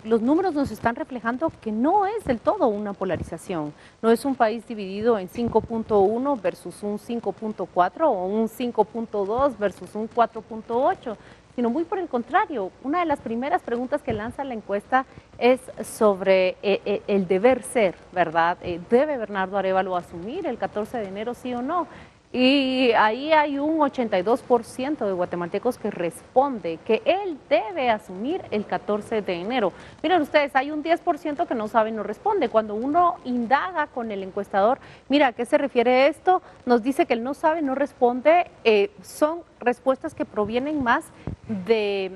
los números nos están reflejando que no es del todo una polarización. No es un país dividido en 5.1 versus un 5.4 o un 5.2 versus un 4.8, sino muy por el contrario. Una de las primeras preguntas que lanza la encuesta es sobre el deber ser, ¿verdad? ¿Debe Bernardo Arévalo asumir el 14 de enero, sí o no? Y ahí hay un 82% de guatemaltecos que responde que él debe asumir el 14 de enero. Miren ustedes, hay un 10% que no sabe y no responde. Cuando uno indaga con el encuestador, mira, ¿a qué se refiere esto? Nos dice que él no sabe, no responde. Son respuestas que provienen más de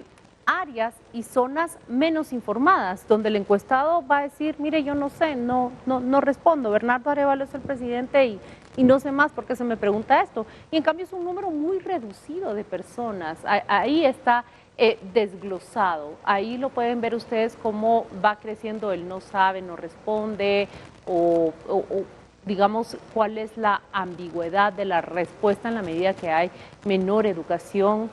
áreas y zonas menos informadas, donde el encuestado va a decir, mire, yo no sé, no respondo, Bernardo Arévalo es el presidente y no sé más porque se me pregunta esto. Y en cambio es un número muy reducido de personas, ahí está desglosado, ahí lo pueden ver ustedes cómo va creciendo el no sabe, no responde, o digamos cuál es la ambigüedad de la respuesta en la medida que hay menor educación.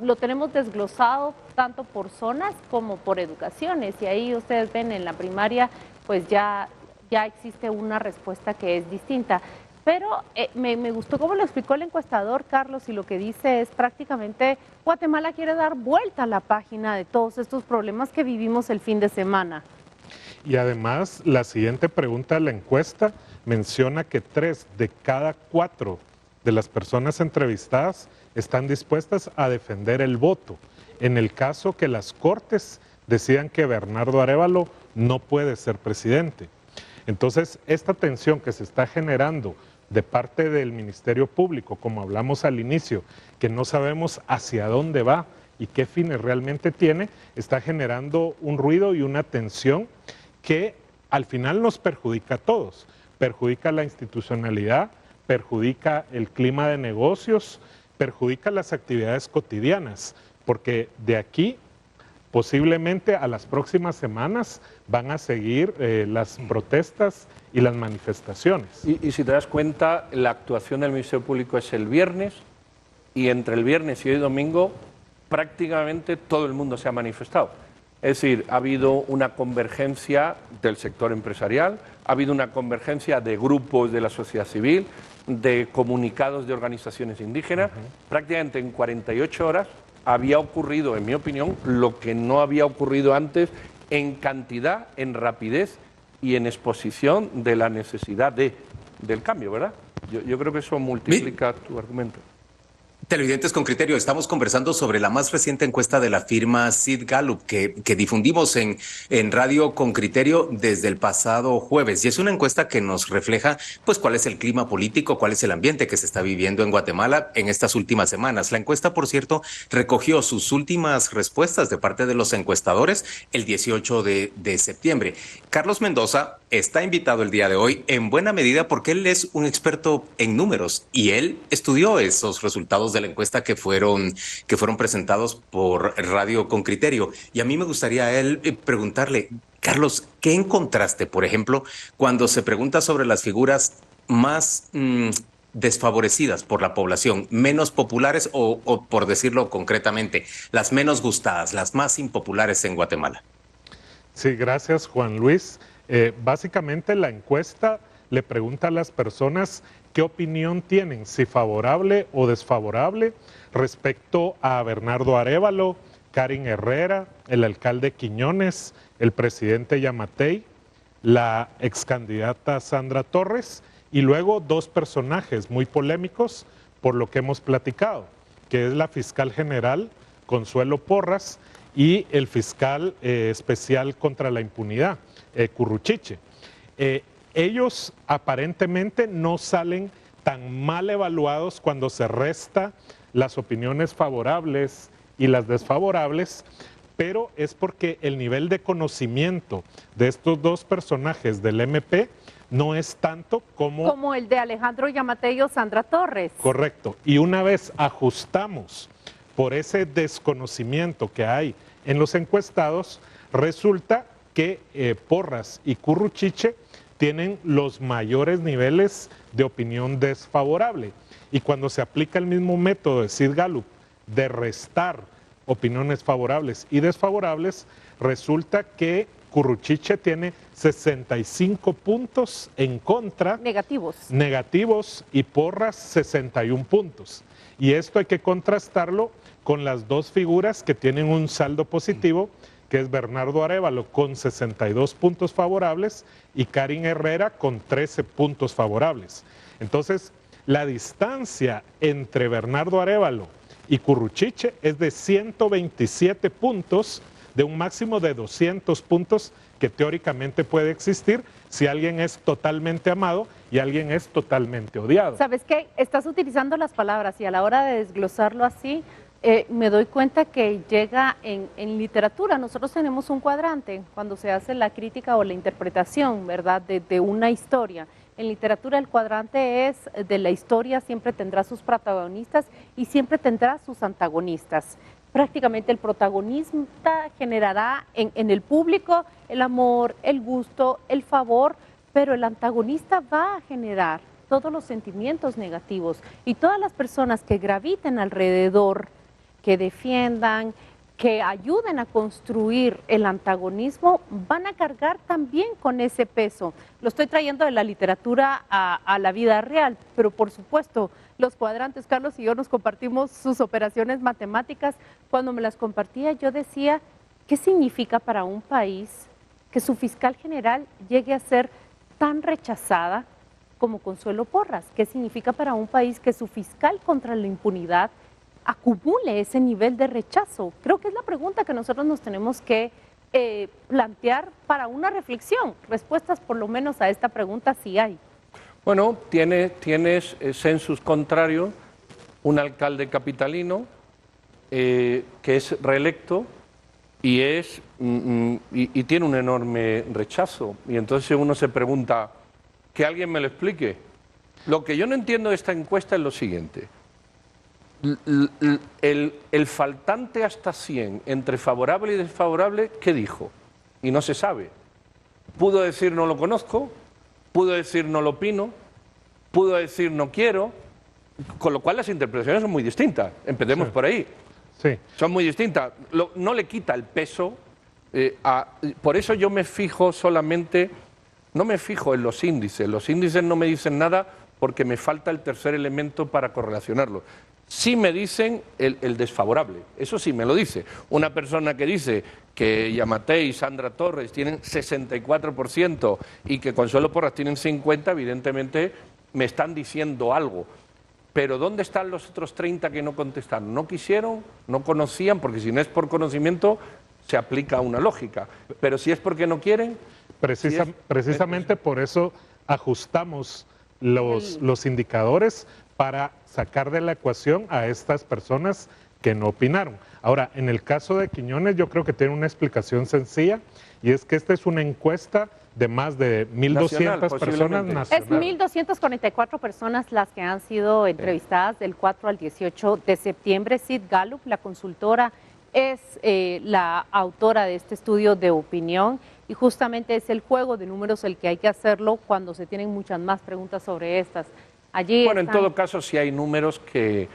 Lo tenemos desglosado tanto por zonas como por educaciones, y ahí ustedes ven en la primaria pues ya existe una respuesta que es distinta. Pero me gustó cómo lo explicó el encuestador, Carlos, y lo que dice es prácticamente Guatemala quiere dar vuelta a la página de todos estos problemas que vivimos el fin de semana. Y además, la siguiente pregunta de la encuesta menciona que 3 de cada 4 de las personas entrevistadas están dispuestas a defender el voto en el caso que las Cortes decidan que Bernardo Arévalo no puede ser presidente. Entonces, esta tensión que se está generando de parte del Ministerio Público, como hablamos al inicio, que no sabemos hacia dónde va y qué fines realmente tiene, está generando un ruido y una tensión que al final nos perjudica a todos, perjudica la institucionalidad, perjudica el clima de negocios, perjudica las actividades cotidianas, porque de aquí posiblemente a las próximas semanas van a seguir las protestas y las manifestaciones. Y si te das cuenta, la actuación del Ministerio Público es el viernes, y entre el viernes y hoy domingo prácticamente todo el mundo se ha manifestado. Es decir, ha habido una convergencia del sector empresarial, ha habido una convergencia de grupos de la sociedad civil, de comunicados de organizaciones indígenas. Prácticamente en 48 horas había ocurrido, en mi opinión, lo que no había ocurrido antes en cantidad, en rapidez y en exposición de la necesidad del cambio, ¿verdad? Yo creo que eso multiplica tu argumento. Televidentes con criterio, estamos conversando sobre la más reciente encuesta de la firma Sid Gallup que difundimos en Radio con Criterio desde el pasado jueves, y es una encuesta que nos refleja pues cuál es el clima político, cuál es el ambiente que se está viviendo en Guatemala en estas últimas semanas. La encuesta, por cierto, recogió sus últimas respuestas de parte de los encuestadores el 18 de septiembre. Carlos Mendoza está invitado el día de hoy en buena medida porque él es un experto en números y él estudió esos resultados de la encuesta que fueron presentados por Radio con Criterio. Y a mí me gustaría a él preguntarle, Carlos, ¿qué encontraste, por ejemplo, cuando se pregunta sobre las figuras más desfavorecidas por la población, menos populares o, por decirlo concretamente, las menos gustadas, las más impopulares en Guatemala? Sí, gracias Juan Luis. Básicamente la encuesta le pregunta a las personas qué opinión tienen, si favorable o desfavorable, respecto a Bernardo Arévalo, Karin Herrera, el alcalde Quiñones, el presidente Yamatei, la excandidata Sandra Torres y luego dos personajes muy polémicos por lo que hemos platicado, que es la fiscal general Consuelo Porras y el fiscal especial contra la impunidad, Curruchiche. Ellos aparentemente no salen tan mal evaluados cuando se resta las opiniones favorables y las desfavorables, pero es porque el nivel de conocimiento de estos dos personajes del MP no es tanto como el de Alejandro Yamatei o Sandra Torres. Correcto. Y una vez ajustamos por ese desconocimiento que hay en los encuestados, resulta que Porras y Curruchiche tienen los mayores niveles de opinión desfavorable. Y cuando se aplica el mismo método de Sid Gallup de restar opiniones favorables y desfavorables, resulta que Curruchiche tiene 65 puntos en contra. Negativos y Porras 61 puntos. Y esto hay que contrastarlo con las dos figuras que tienen un saldo positivo, que es Bernardo Arévalo con 62 puntos favorables y Karin Herrera con 13 puntos favorables. Entonces, la distancia entre Bernardo Arévalo y Curruchiche es de 127 puntos, de un máximo de 200 puntos que teóricamente puede existir si alguien es totalmente amado y alguien es totalmente odiado. ¿Sabes qué? Estás utilizando las palabras y a la hora de desglosarlo así, me doy cuenta que llega en literatura. Nosotros tenemos un cuadrante cuando se hace la crítica o la interpretación, ¿verdad?, de una historia. En literatura el cuadrante es de la historia, siempre tendrá sus protagonistas y siempre tendrá sus antagonistas. Prácticamente el protagonista generará en el público el amor, el gusto, el favor, pero el antagonista va a generar todos los sentimientos negativos y todas las personas que graviten alrededor, que defiendan, que ayuden a construir el antagonismo, van a cargar también con ese peso. Lo estoy trayendo de la literatura a la vida real, pero por supuesto, los cuadrantes, Carlos y yo nos compartimos sus operaciones matemáticas. Cuando me las compartía, yo decía, ¿qué significa para un país que su fiscal general llegue a ser tan rechazada como Consuelo Porras? ¿Qué significa para un país que su fiscal contra la impunidad acumule ese nivel de rechazo? Creo que es la pregunta que nosotros nos tenemos que plantear para una reflexión. Respuestas por lo menos a esta pregunta sí hay. Bueno, tienes census contrario, un alcalde capitalino que es reelecto y tiene un enorme rechazo. Y entonces uno se pregunta, que alguien me lo explique. Lo que yo no entiendo de esta encuesta es lo siguiente. El faltante hasta 100 entre favorable y desfavorable, ¿qué dijo? Y no se sabe. Pudo decir no lo conozco, pudo decir no lo opino, pudo decir no quiero, con lo cual las interpretaciones son muy distintas. Empecemos por ahí. Sí. Son muy distintas. No le quita el peso. Por eso yo me fijo solamente, no me fijo en los índices. Los índices no me dicen nada porque me falta el tercer elemento para correlacionarlo. Sí me dicen el desfavorable, eso sí me lo dice. Una persona que dice que Yamatei y Sandra Torres tienen 64% y que Consuelo Porras tienen 50%, evidentemente me están diciendo algo. Pero ¿dónde están los otros 30 que no contestaron? ¿No quisieron? ¿No conocían? Porque si no es por conocimiento, se aplica una lógica. Pero si es porque no quieren... Precisamente por eso ajustamos los indicadores para sacar de la ecuación a estas personas que no opinaron. Ahora, en el caso de Quiñones, yo creo que tiene una explicación sencilla, y es que esta es una encuesta de más de 1.200 personas nacionales. Es 1.244 personas las que han sido entrevistadas del 4 al 18 de septiembre. Sid Gallup, la consultora, es la autora de este estudio de opinión. y justamente es el juego de números el que hay que hacerlo cuando se tienen muchas más preguntas sobre estas. Allí Bueno, en están... todo caso, sí hay números que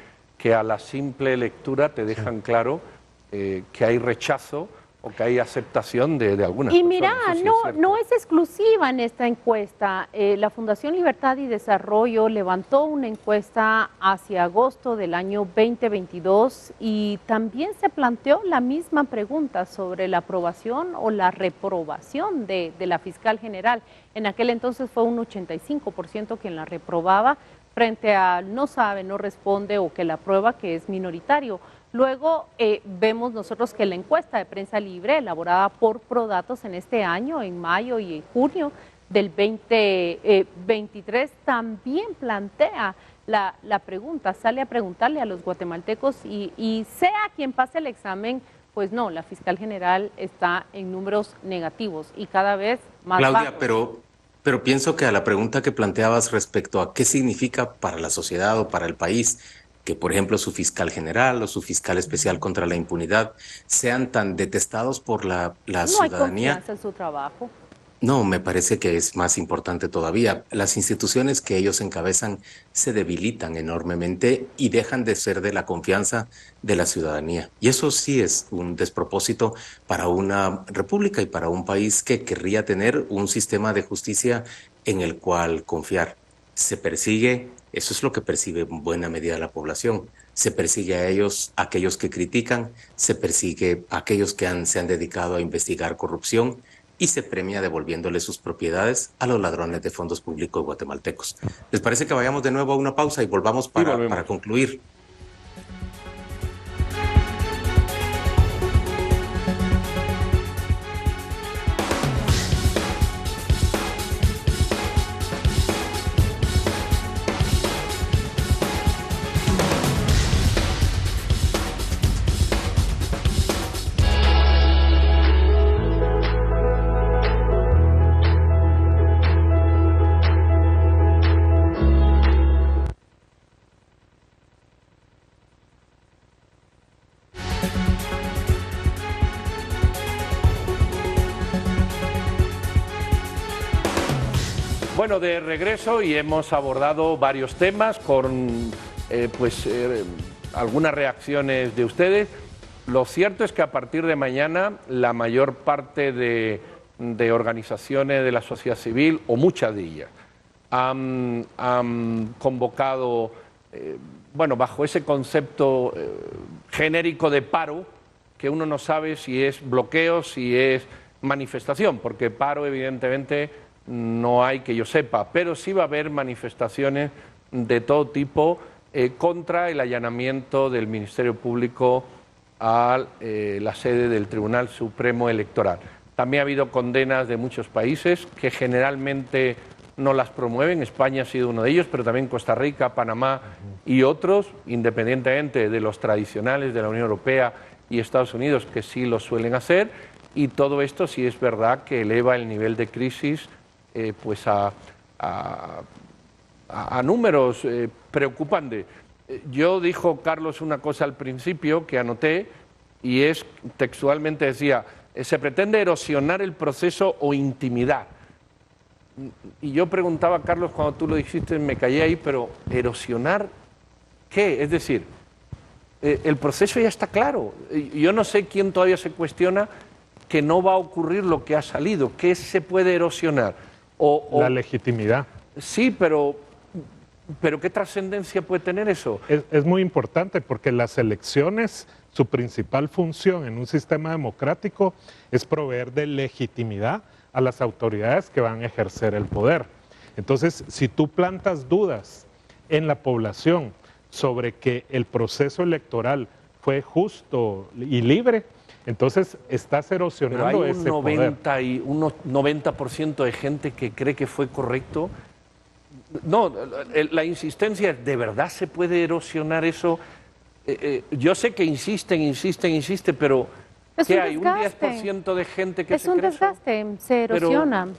a la simple lectura te dejan claro que hay rechazo o que hay aceptación de algunas Y personas. mira, Eso sí es cierto. no es exclusiva en esta encuesta. La Fundación Libertad y Desarrollo levantó una encuesta hacia agosto del año 2022 y también se planteó la misma pregunta sobre la aprobación o la reprobación de la fiscal general. En aquel entonces fue un 85% quien la reprobaba frente a no sabe, no responde o que la aprueba, que es minoritario. Luego vemos nosotros que la encuesta de prensa libre elaborada por Prodatos en este año, en mayo y en junio del 2023, también plantea la pregunta, sale a preguntarle a los guatemaltecos y sea quien pase el examen, pues no, la fiscal general está en números negativos y cada vez más Claudia, bajos. pero pienso que a la pregunta que planteabas respecto a qué significa para la sociedad o para el país que, por ejemplo, su fiscal general o su fiscal especial contra la impunidad sean tan detestados por la No hay ciudadanía, confianza en su trabajo. no, me parece que es más importante todavía. Las instituciones que ellos encabezan se debilitan enormemente y dejan de ser de la confianza de la ciudadanía. Y eso sí es un despropósito para una república y para un país que querría tener un sistema de justicia en el cual confiar. Se persigue, eso es lo que percibe en buena medida la población. Se persigue a ellos, a aquellos que critican, se persigue a aquellos que se han dedicado a investigar corrupción, y se premia devolviéndole sus propiedades a los ladrones de fondos públicos guatemaltecos. ¿Les parece que vayamos de nuevo a una pausa y volvamos para concluir? Bueno, de regreso y hemos abordado varios temas con algunas reacciones de ustedes. Lo cierto es que a partir de mañana la mayor parte de organizaciones de la sociedad civil, o muchas de ellas, han convocado, bajo ese concepto genérico de paro, que uno no sabe si es bloqueo, si es manifestación, porque paro evidentemente no hay que yo sepa, pero sí va a haber manifestaciones de todo tipo contra el allanamiento del Ministerio Público a la sede del Tribunal Supremo Electoral. También ha habido condenas de muchos países que generalmente no las promueven. España ha sido uno de ellos, pero también Costa Rica, Panamá y otros, independientemente de los tradicionales de la Unión Europea y Estados Unidos, que sí lo suelen hacer. Y todo esto sí es verdad que eleva el nivel de crisis a números preocupantes. Yo dijo Carlos una cosa al principio que anoté y es textualmente decía, se pretende erosionar el proceso o intimidar. Y yo preguntaba a Carlos cuando tú lo dijiste, me callé ahí, pero ¿erosionar qué? Es decir, el proceso ya está claro. Yo no sé quién todavía se cuestiona que no va a ocurrir lo que ha salido. ¿Qué se puede erosionar? La legitimidad. Sí, pero ¿qué trascendencia puede tener eso? Es muy importante porque las elecciones, su principal función en un sistema democrático es proveer de legitimidad a las autoridades que van a ejercer el poder. Entonces, si tú plantas dudas en la población sobre que el proceso electoral fue justo y libre, entonces estás erosionando ese poder. Hay un 90% de gente que cree que fue correcto. No, la insistencia, ¿de verdad se puede erosionar eso? Yo sé que insisten, pero ¿qué hay? ¿Un 10% de gente que se cree eso? Es un desgaste,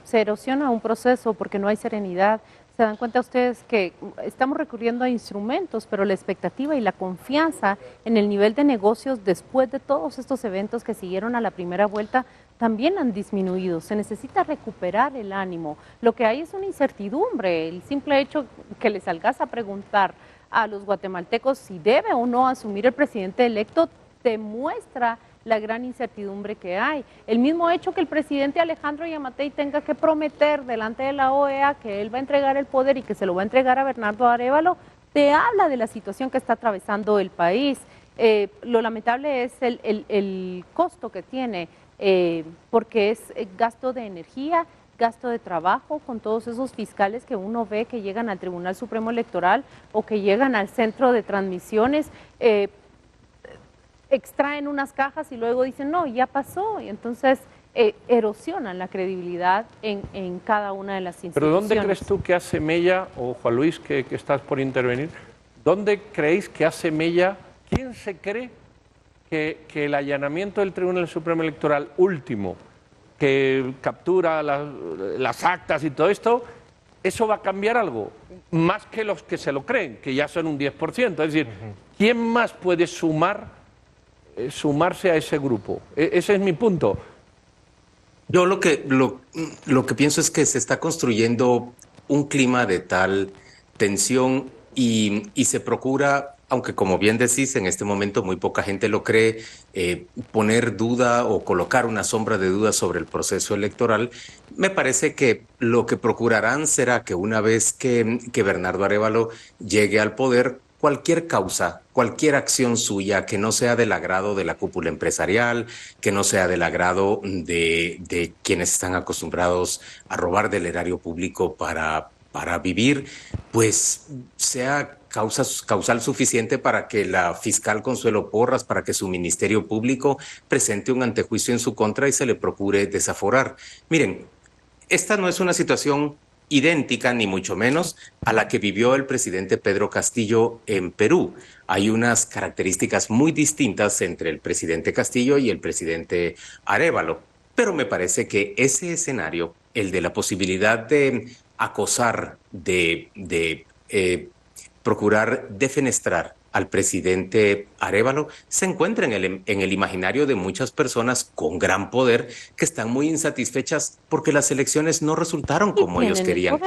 se erosiona un proceso porque no hay serenidad, Se dan cuenta ustedes que estamos recurriendo a instrumentos, pero la expectativa y la confianza en el nivel de negocios después de todos estos eventos que siguieron a la primera vuelta también han disminuido. Se necesita recuperar el ánimo. Lo que hay es una incertidumbre. El simple hecho que le salgas a preguntar a los guatemaltecos si debe o no asumir el presidente electo te muestra la gran incertidumbre que hay. El mismo hecho que el presidente Alejandro Yamatei tenga que prometer delante de la OEA que él va a entregar el poder y que se lo va a entregar a Bernardo Arévalo, te habla de la situación que está atravesando el país. Lo lamentable es el costo que tiene, porque es gasto de energía, gasto de trabajo con todos esos fiscales que uno ve que llegan al Tribunal Supremo Electoral o que llegan al centro de transmisiones, extraen unas cajas y luego dicen, no, ya pasó, y entonces erosionan la credibilidad en cada una de las instituciones. Pero ¿dónde crees tú que hace mella, o Juan Luis, que estás por intervenir, dónde creéis que hace mella, quién se cree que el allanamiento del Tribunal Supremo Electoral último, que captura las actas y todo esto, eso va a cambiar algo? Más que los que se lo creen, que ya son un 10%. Es decir, ¿quién más puede sumarse a ese grupo? Ese es mi punto. Yo lo que pienso es que se está construyendo un clima de tal tensión y se procura, aunque como bien decís, en este momento muy poca gente lo cree, poner duda o colocar una sombra de duda sobre el proceso electoral. Me parece que lo que procurarán será que una vez que Bernardo Arévalo llegue al poder, cualquier causa, cualquier acción suya que no sea del agrado de la cúpula empresarial, que no sea del agrado de quienes están acostumbrados a robar del erario público para vivir, pues sea causal suficiente para que la fiscal Consuelo Porras, para que su Ministerio Público presente un antejuicio en su contra y se le procure desaforar. Miren, esta no es una situación idéntica, ni mucho menos, a la que vivió el presidente Pedro Castillo en Perú. Hay unas características muy distintas entre el presidente Castillo y el presidente Arévalo, pero me parece que ese escenario, el de la posibilidad de acosar, de procurar defenestrar al presidente Arévalo, se encuentra en el imaginario de muchas personas con gran poder que están muy insatisfechas porque las elecciones no resultaron como ellos querían.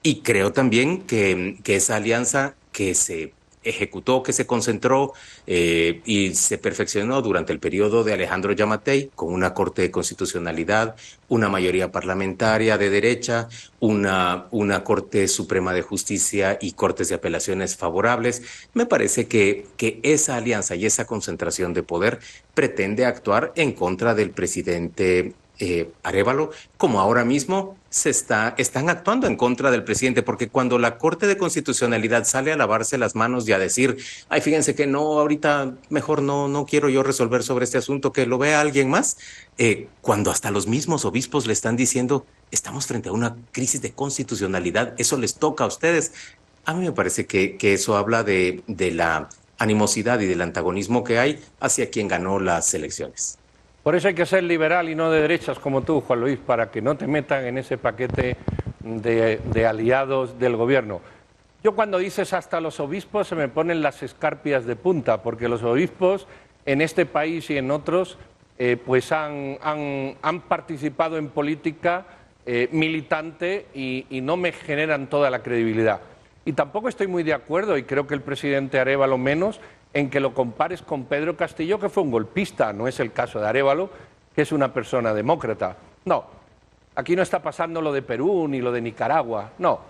Y creo también que esa alianza que se ejecutó, que se concentró y se perfeccionó durante el periodo de Alejandro Yamatei, con una Corte de Constitucionalidad, una mayoría parlamentaria de derecha, una Corte Suprema de Justicia y Cortes de Apelaciones favorables, me parece que esa alianza y esa concentración de poder pretende actuar en contra del presidente Arévalo, como ahora mismo están actuando en contra del presidente, porque cuando la Corte de Constitucionalidad sale a lavarse las manos y a decir, ay, fíjense que no, ahorita mejor no quiero yo resolver sobre este asunto, que lo vea alguien más, cuando hasta los mismos obispos le están diciendo, estamos frente a una crisis de constitucionalidad, eso les toca a ustedes. A mí me parece que eso habla de la animosidad y del antagonismo que hay hacia quien ganó las elecciones. Por eso hay que ser liberal y no de derechas como tú, Juan Luis, para que no te metan en ese paquete de aliados del gobierno. Yo cuando dices hasta los obispos se me ponen las escarpias de punta, porque los obispos en este país y en otros pues han participado en política militante y no me generan toda la credibilidad. Y tampoco estoy muy de acuerdo, y creo que el presidente Arévalo menos, en que lo compares con Pedro Castillo, que fue un golpista. No es el caso de Arévalo, que es una persona demócrata. No, aquí no está pasando lo de Perú ni lo de Nicaragua, no.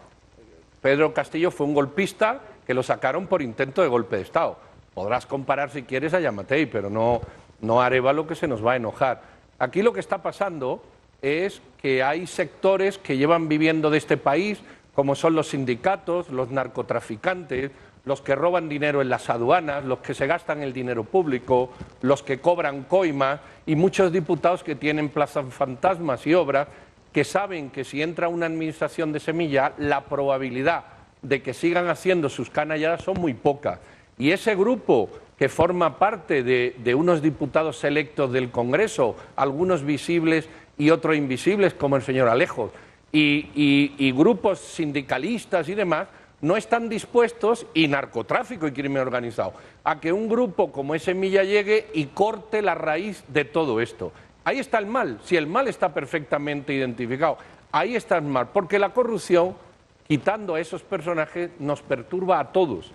Pedro Castillo fue un golpista que lo sacaron por intento de golpe de Estado. Podrás comparar si quieres a Yamatei, pero no a Arévalo, que se nos va a enojar. Aquí lo que está pasando es que hay sectores que llevan viviendo de este país, como son los sindicatos, los narcotraficantes, los que roban dinero en las aduanas, los que se gastan el dinero público, los que cobran coimas y muchos diputados que tienen plazas fantasmas y obras que saben que si entra una administración de semilla, la probabilidad de que sigan haciendo sus canalladas son muy pocas. Y ese grupo que forma parte de unos diputados electos del Congreso, algunos visibles y otros invisibles, como el señor Alejos, y grupos sindicalistas y demás no están dispuestos, y narcotráfico y crimen organizado, a que un grupo como ese Semilla llegue y corte la raíz de todo esto. Ahí está el mal, si el mal está perfectamente identificado, ahí está el mal, porque la corrupción, quitando a esos personajes, nos perturba a todos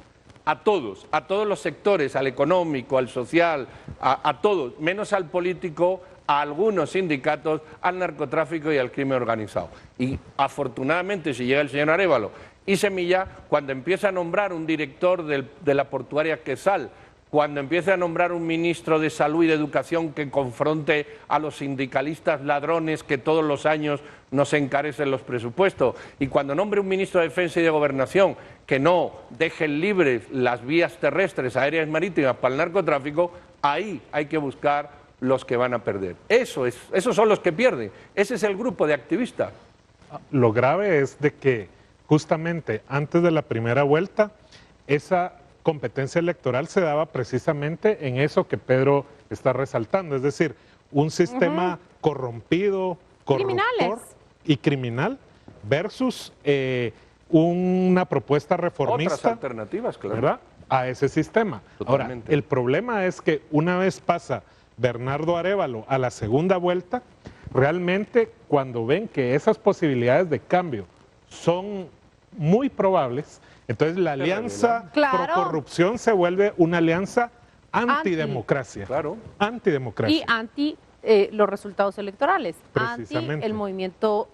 los sectores, al económico, al social, a todos, menos al político, a algunos sindicatos, al narcotráfico y al crimen organizado. Y afortunadamente, si llega el señor Arévalo y Semilla, cuando empieza a nombrar un director de la portuaria Quesal, cuando empiece a nombrar un ministro de Salud y de Educación que confronte a los sindicalistas ladrones que todos los años nos encarecen los presupuestos, y cuando nombre un ministro de Defensa y de Gobernación que no dejen libres las vías terrestres, aéreas y marítimas para el narcotráfico, ahí hay que buscar los que van a perder. Esos son los que pierden. Ese es el grupo de activistas. Lo grave es de que justamente antes de la primera vuelta, esa competencia electoral se daba precisamente en eso que Pedro está resaltando, es decir, un sistema corrompido, corruptor y criminal versus una propuesta reformista. Otras alternativas, claro. ¿Verdad? A ese sistema. Totalmente. Ahora, el problema es que una vez pasa Bernardo Arévalo a la segunda vuelta, realmente cuando ven que esas posibilidades de cambio son muy probables, entonces la alianza pro corrupción se vuelve una alianza antidemocracia. Claro. Antidemocracia. Y anti los resultados electorales, anti el movimiento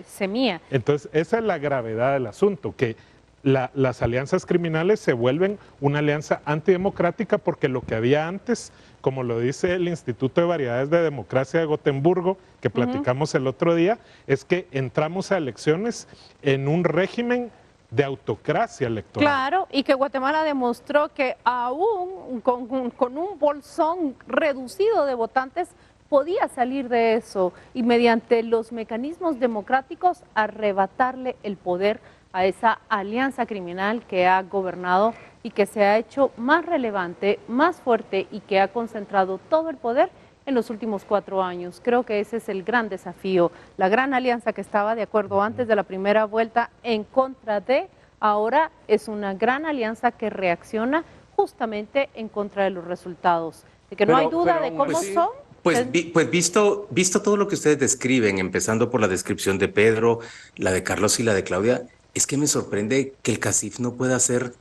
Semilla. Entonces esa es la gravedad del asunto, que las alianzas criminales se vuelven una alianza antidemocrática, porque lo que había antes, como lo dice el Instituto de Variedades de Democracia de Gotemburgo, que platicamos el otro día, es que entramos a elecciones en un régimen de autocracia electoral. Claro, y que Guatemala demostró que aún con un bolsón reducido de votantes podía salir de eso, y mediante los mecanismos democráticos arrebatarle el poder a esa alianza criminal que ha gobernado y que se ha hecho más relevante, más fuerte, y que ha concentrado todo el poder en los últimos 4 años. Creo que ese es el gran desafío. La gran alianza que estaba de acuerdo antes de la primera vuelta en contra de, ahora es una gran alianza que reacciona justamente en contra de los resultados. De que no hay duda de cómo son. Pues visto todo lo que ustedes describen, empezando por la descripción de Pedro, la de Carlos y la de Claudia, es que me sorprende que el CACIF no pueda ser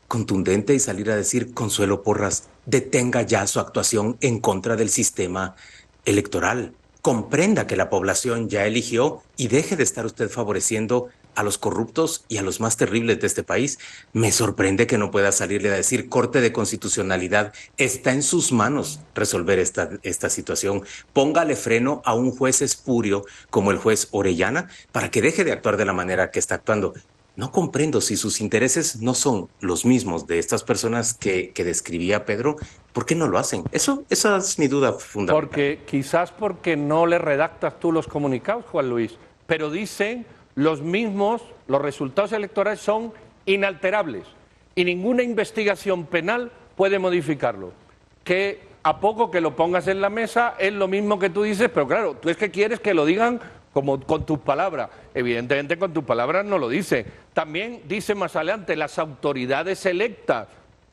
contundente y salir a decir: Consuelo Porras, detenga ya su actuación en contra del sistema electoral. Comprenda que la población ya eligió y deje de estar usted favoreciendo a los corruptos y a los más terribles de este país. Me sorprende que no pueda salirle a decir: Corte de Constitucionalidad, está en sus manos resolver esta situación. Póngale freno a un juez espurio como el juez Orellana para que deje de actuar de la manera que está actuando. No comprendo, si sus intereses no son los mismos de estas personas que describía Pedro, ¿por qué no lo hacen? Esa es mi duda fundamental. Quizás porque no le redactas tú los comunicados, Juan Luis, pero dicen los mismos, los resultados electorales son inalterables y ninguna investigación penal puede modificarlo. Que a poco que lo pongas en la mesa es lo mismo que tú dices, pero claro, tú es que quieres que lo digan como con tus palabras. Evidentemente con tus palabras no lo dice. También dice más adelante: las autoridades electas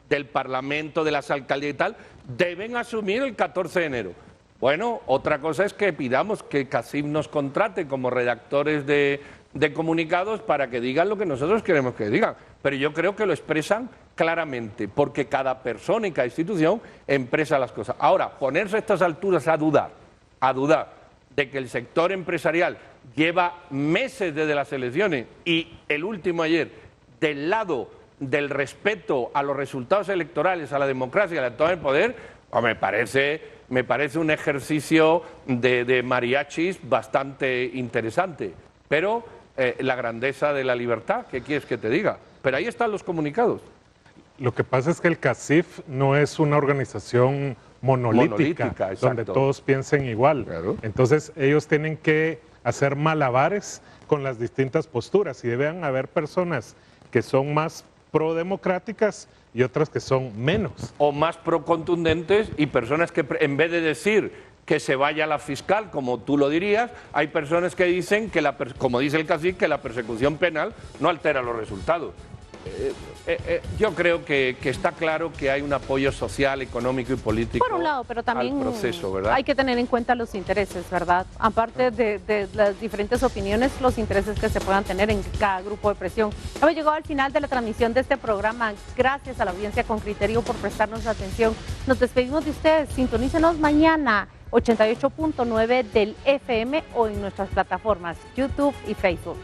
del Parlamento, de las alcaldías y tal, deben asumir el 14 de enero. Bueno, otra cosa es que pidamos que CACIF nos contrate como redactores de comunicados para que digan lo que nosotros queremos que digan. Pero yo creo que lo expresan claramente, porque cada persona y cada institución expresa las cosas. Ahora, ponerse a estas alturas a dudar de que el sector empresarial lleva meses desde las elecciones y el último ayer del lado del respeto a los resultados electorales, a la democracia, a la toma del poder, me parece un ejercicio de mariachis bastante interesante. Pero la grandeza de la libertad, ¿qué quieres que te diga? Pero ahí están los comunicados. Lo que pasa es que el CACIF no es una organización monolítica donde todos piensen igual. Claro. Entonces ellos tienen que hacer malabares con las distintas posturas, y deben haber personas que son más prodemocráticas y otras que son menos. O más procontundentes, y personas que en vez de decir que se vaya la fiscal, como tú lo dirías. Hay personas que dicen que, como dice el cacique, que la persecución penal no altera los resultados. Yo creo que está claro que hay un apoyo social, económico y político por un lado, pero también al proceso, ¿verdad? hay que tener en cuenta los intereses, ¿verdad? Aparte de las diferentes opiniones, los intereses que se puedan tener en cada grupo de presión. Hemos llegado al final de la transmisión de este programa. Gracias a la audiencia con criterio por prestarnos atención. Nos despedimos de ustedes. Sintonícenos mañana, 88.9 del FM o en nuestras plataformas YouTube y Facebook.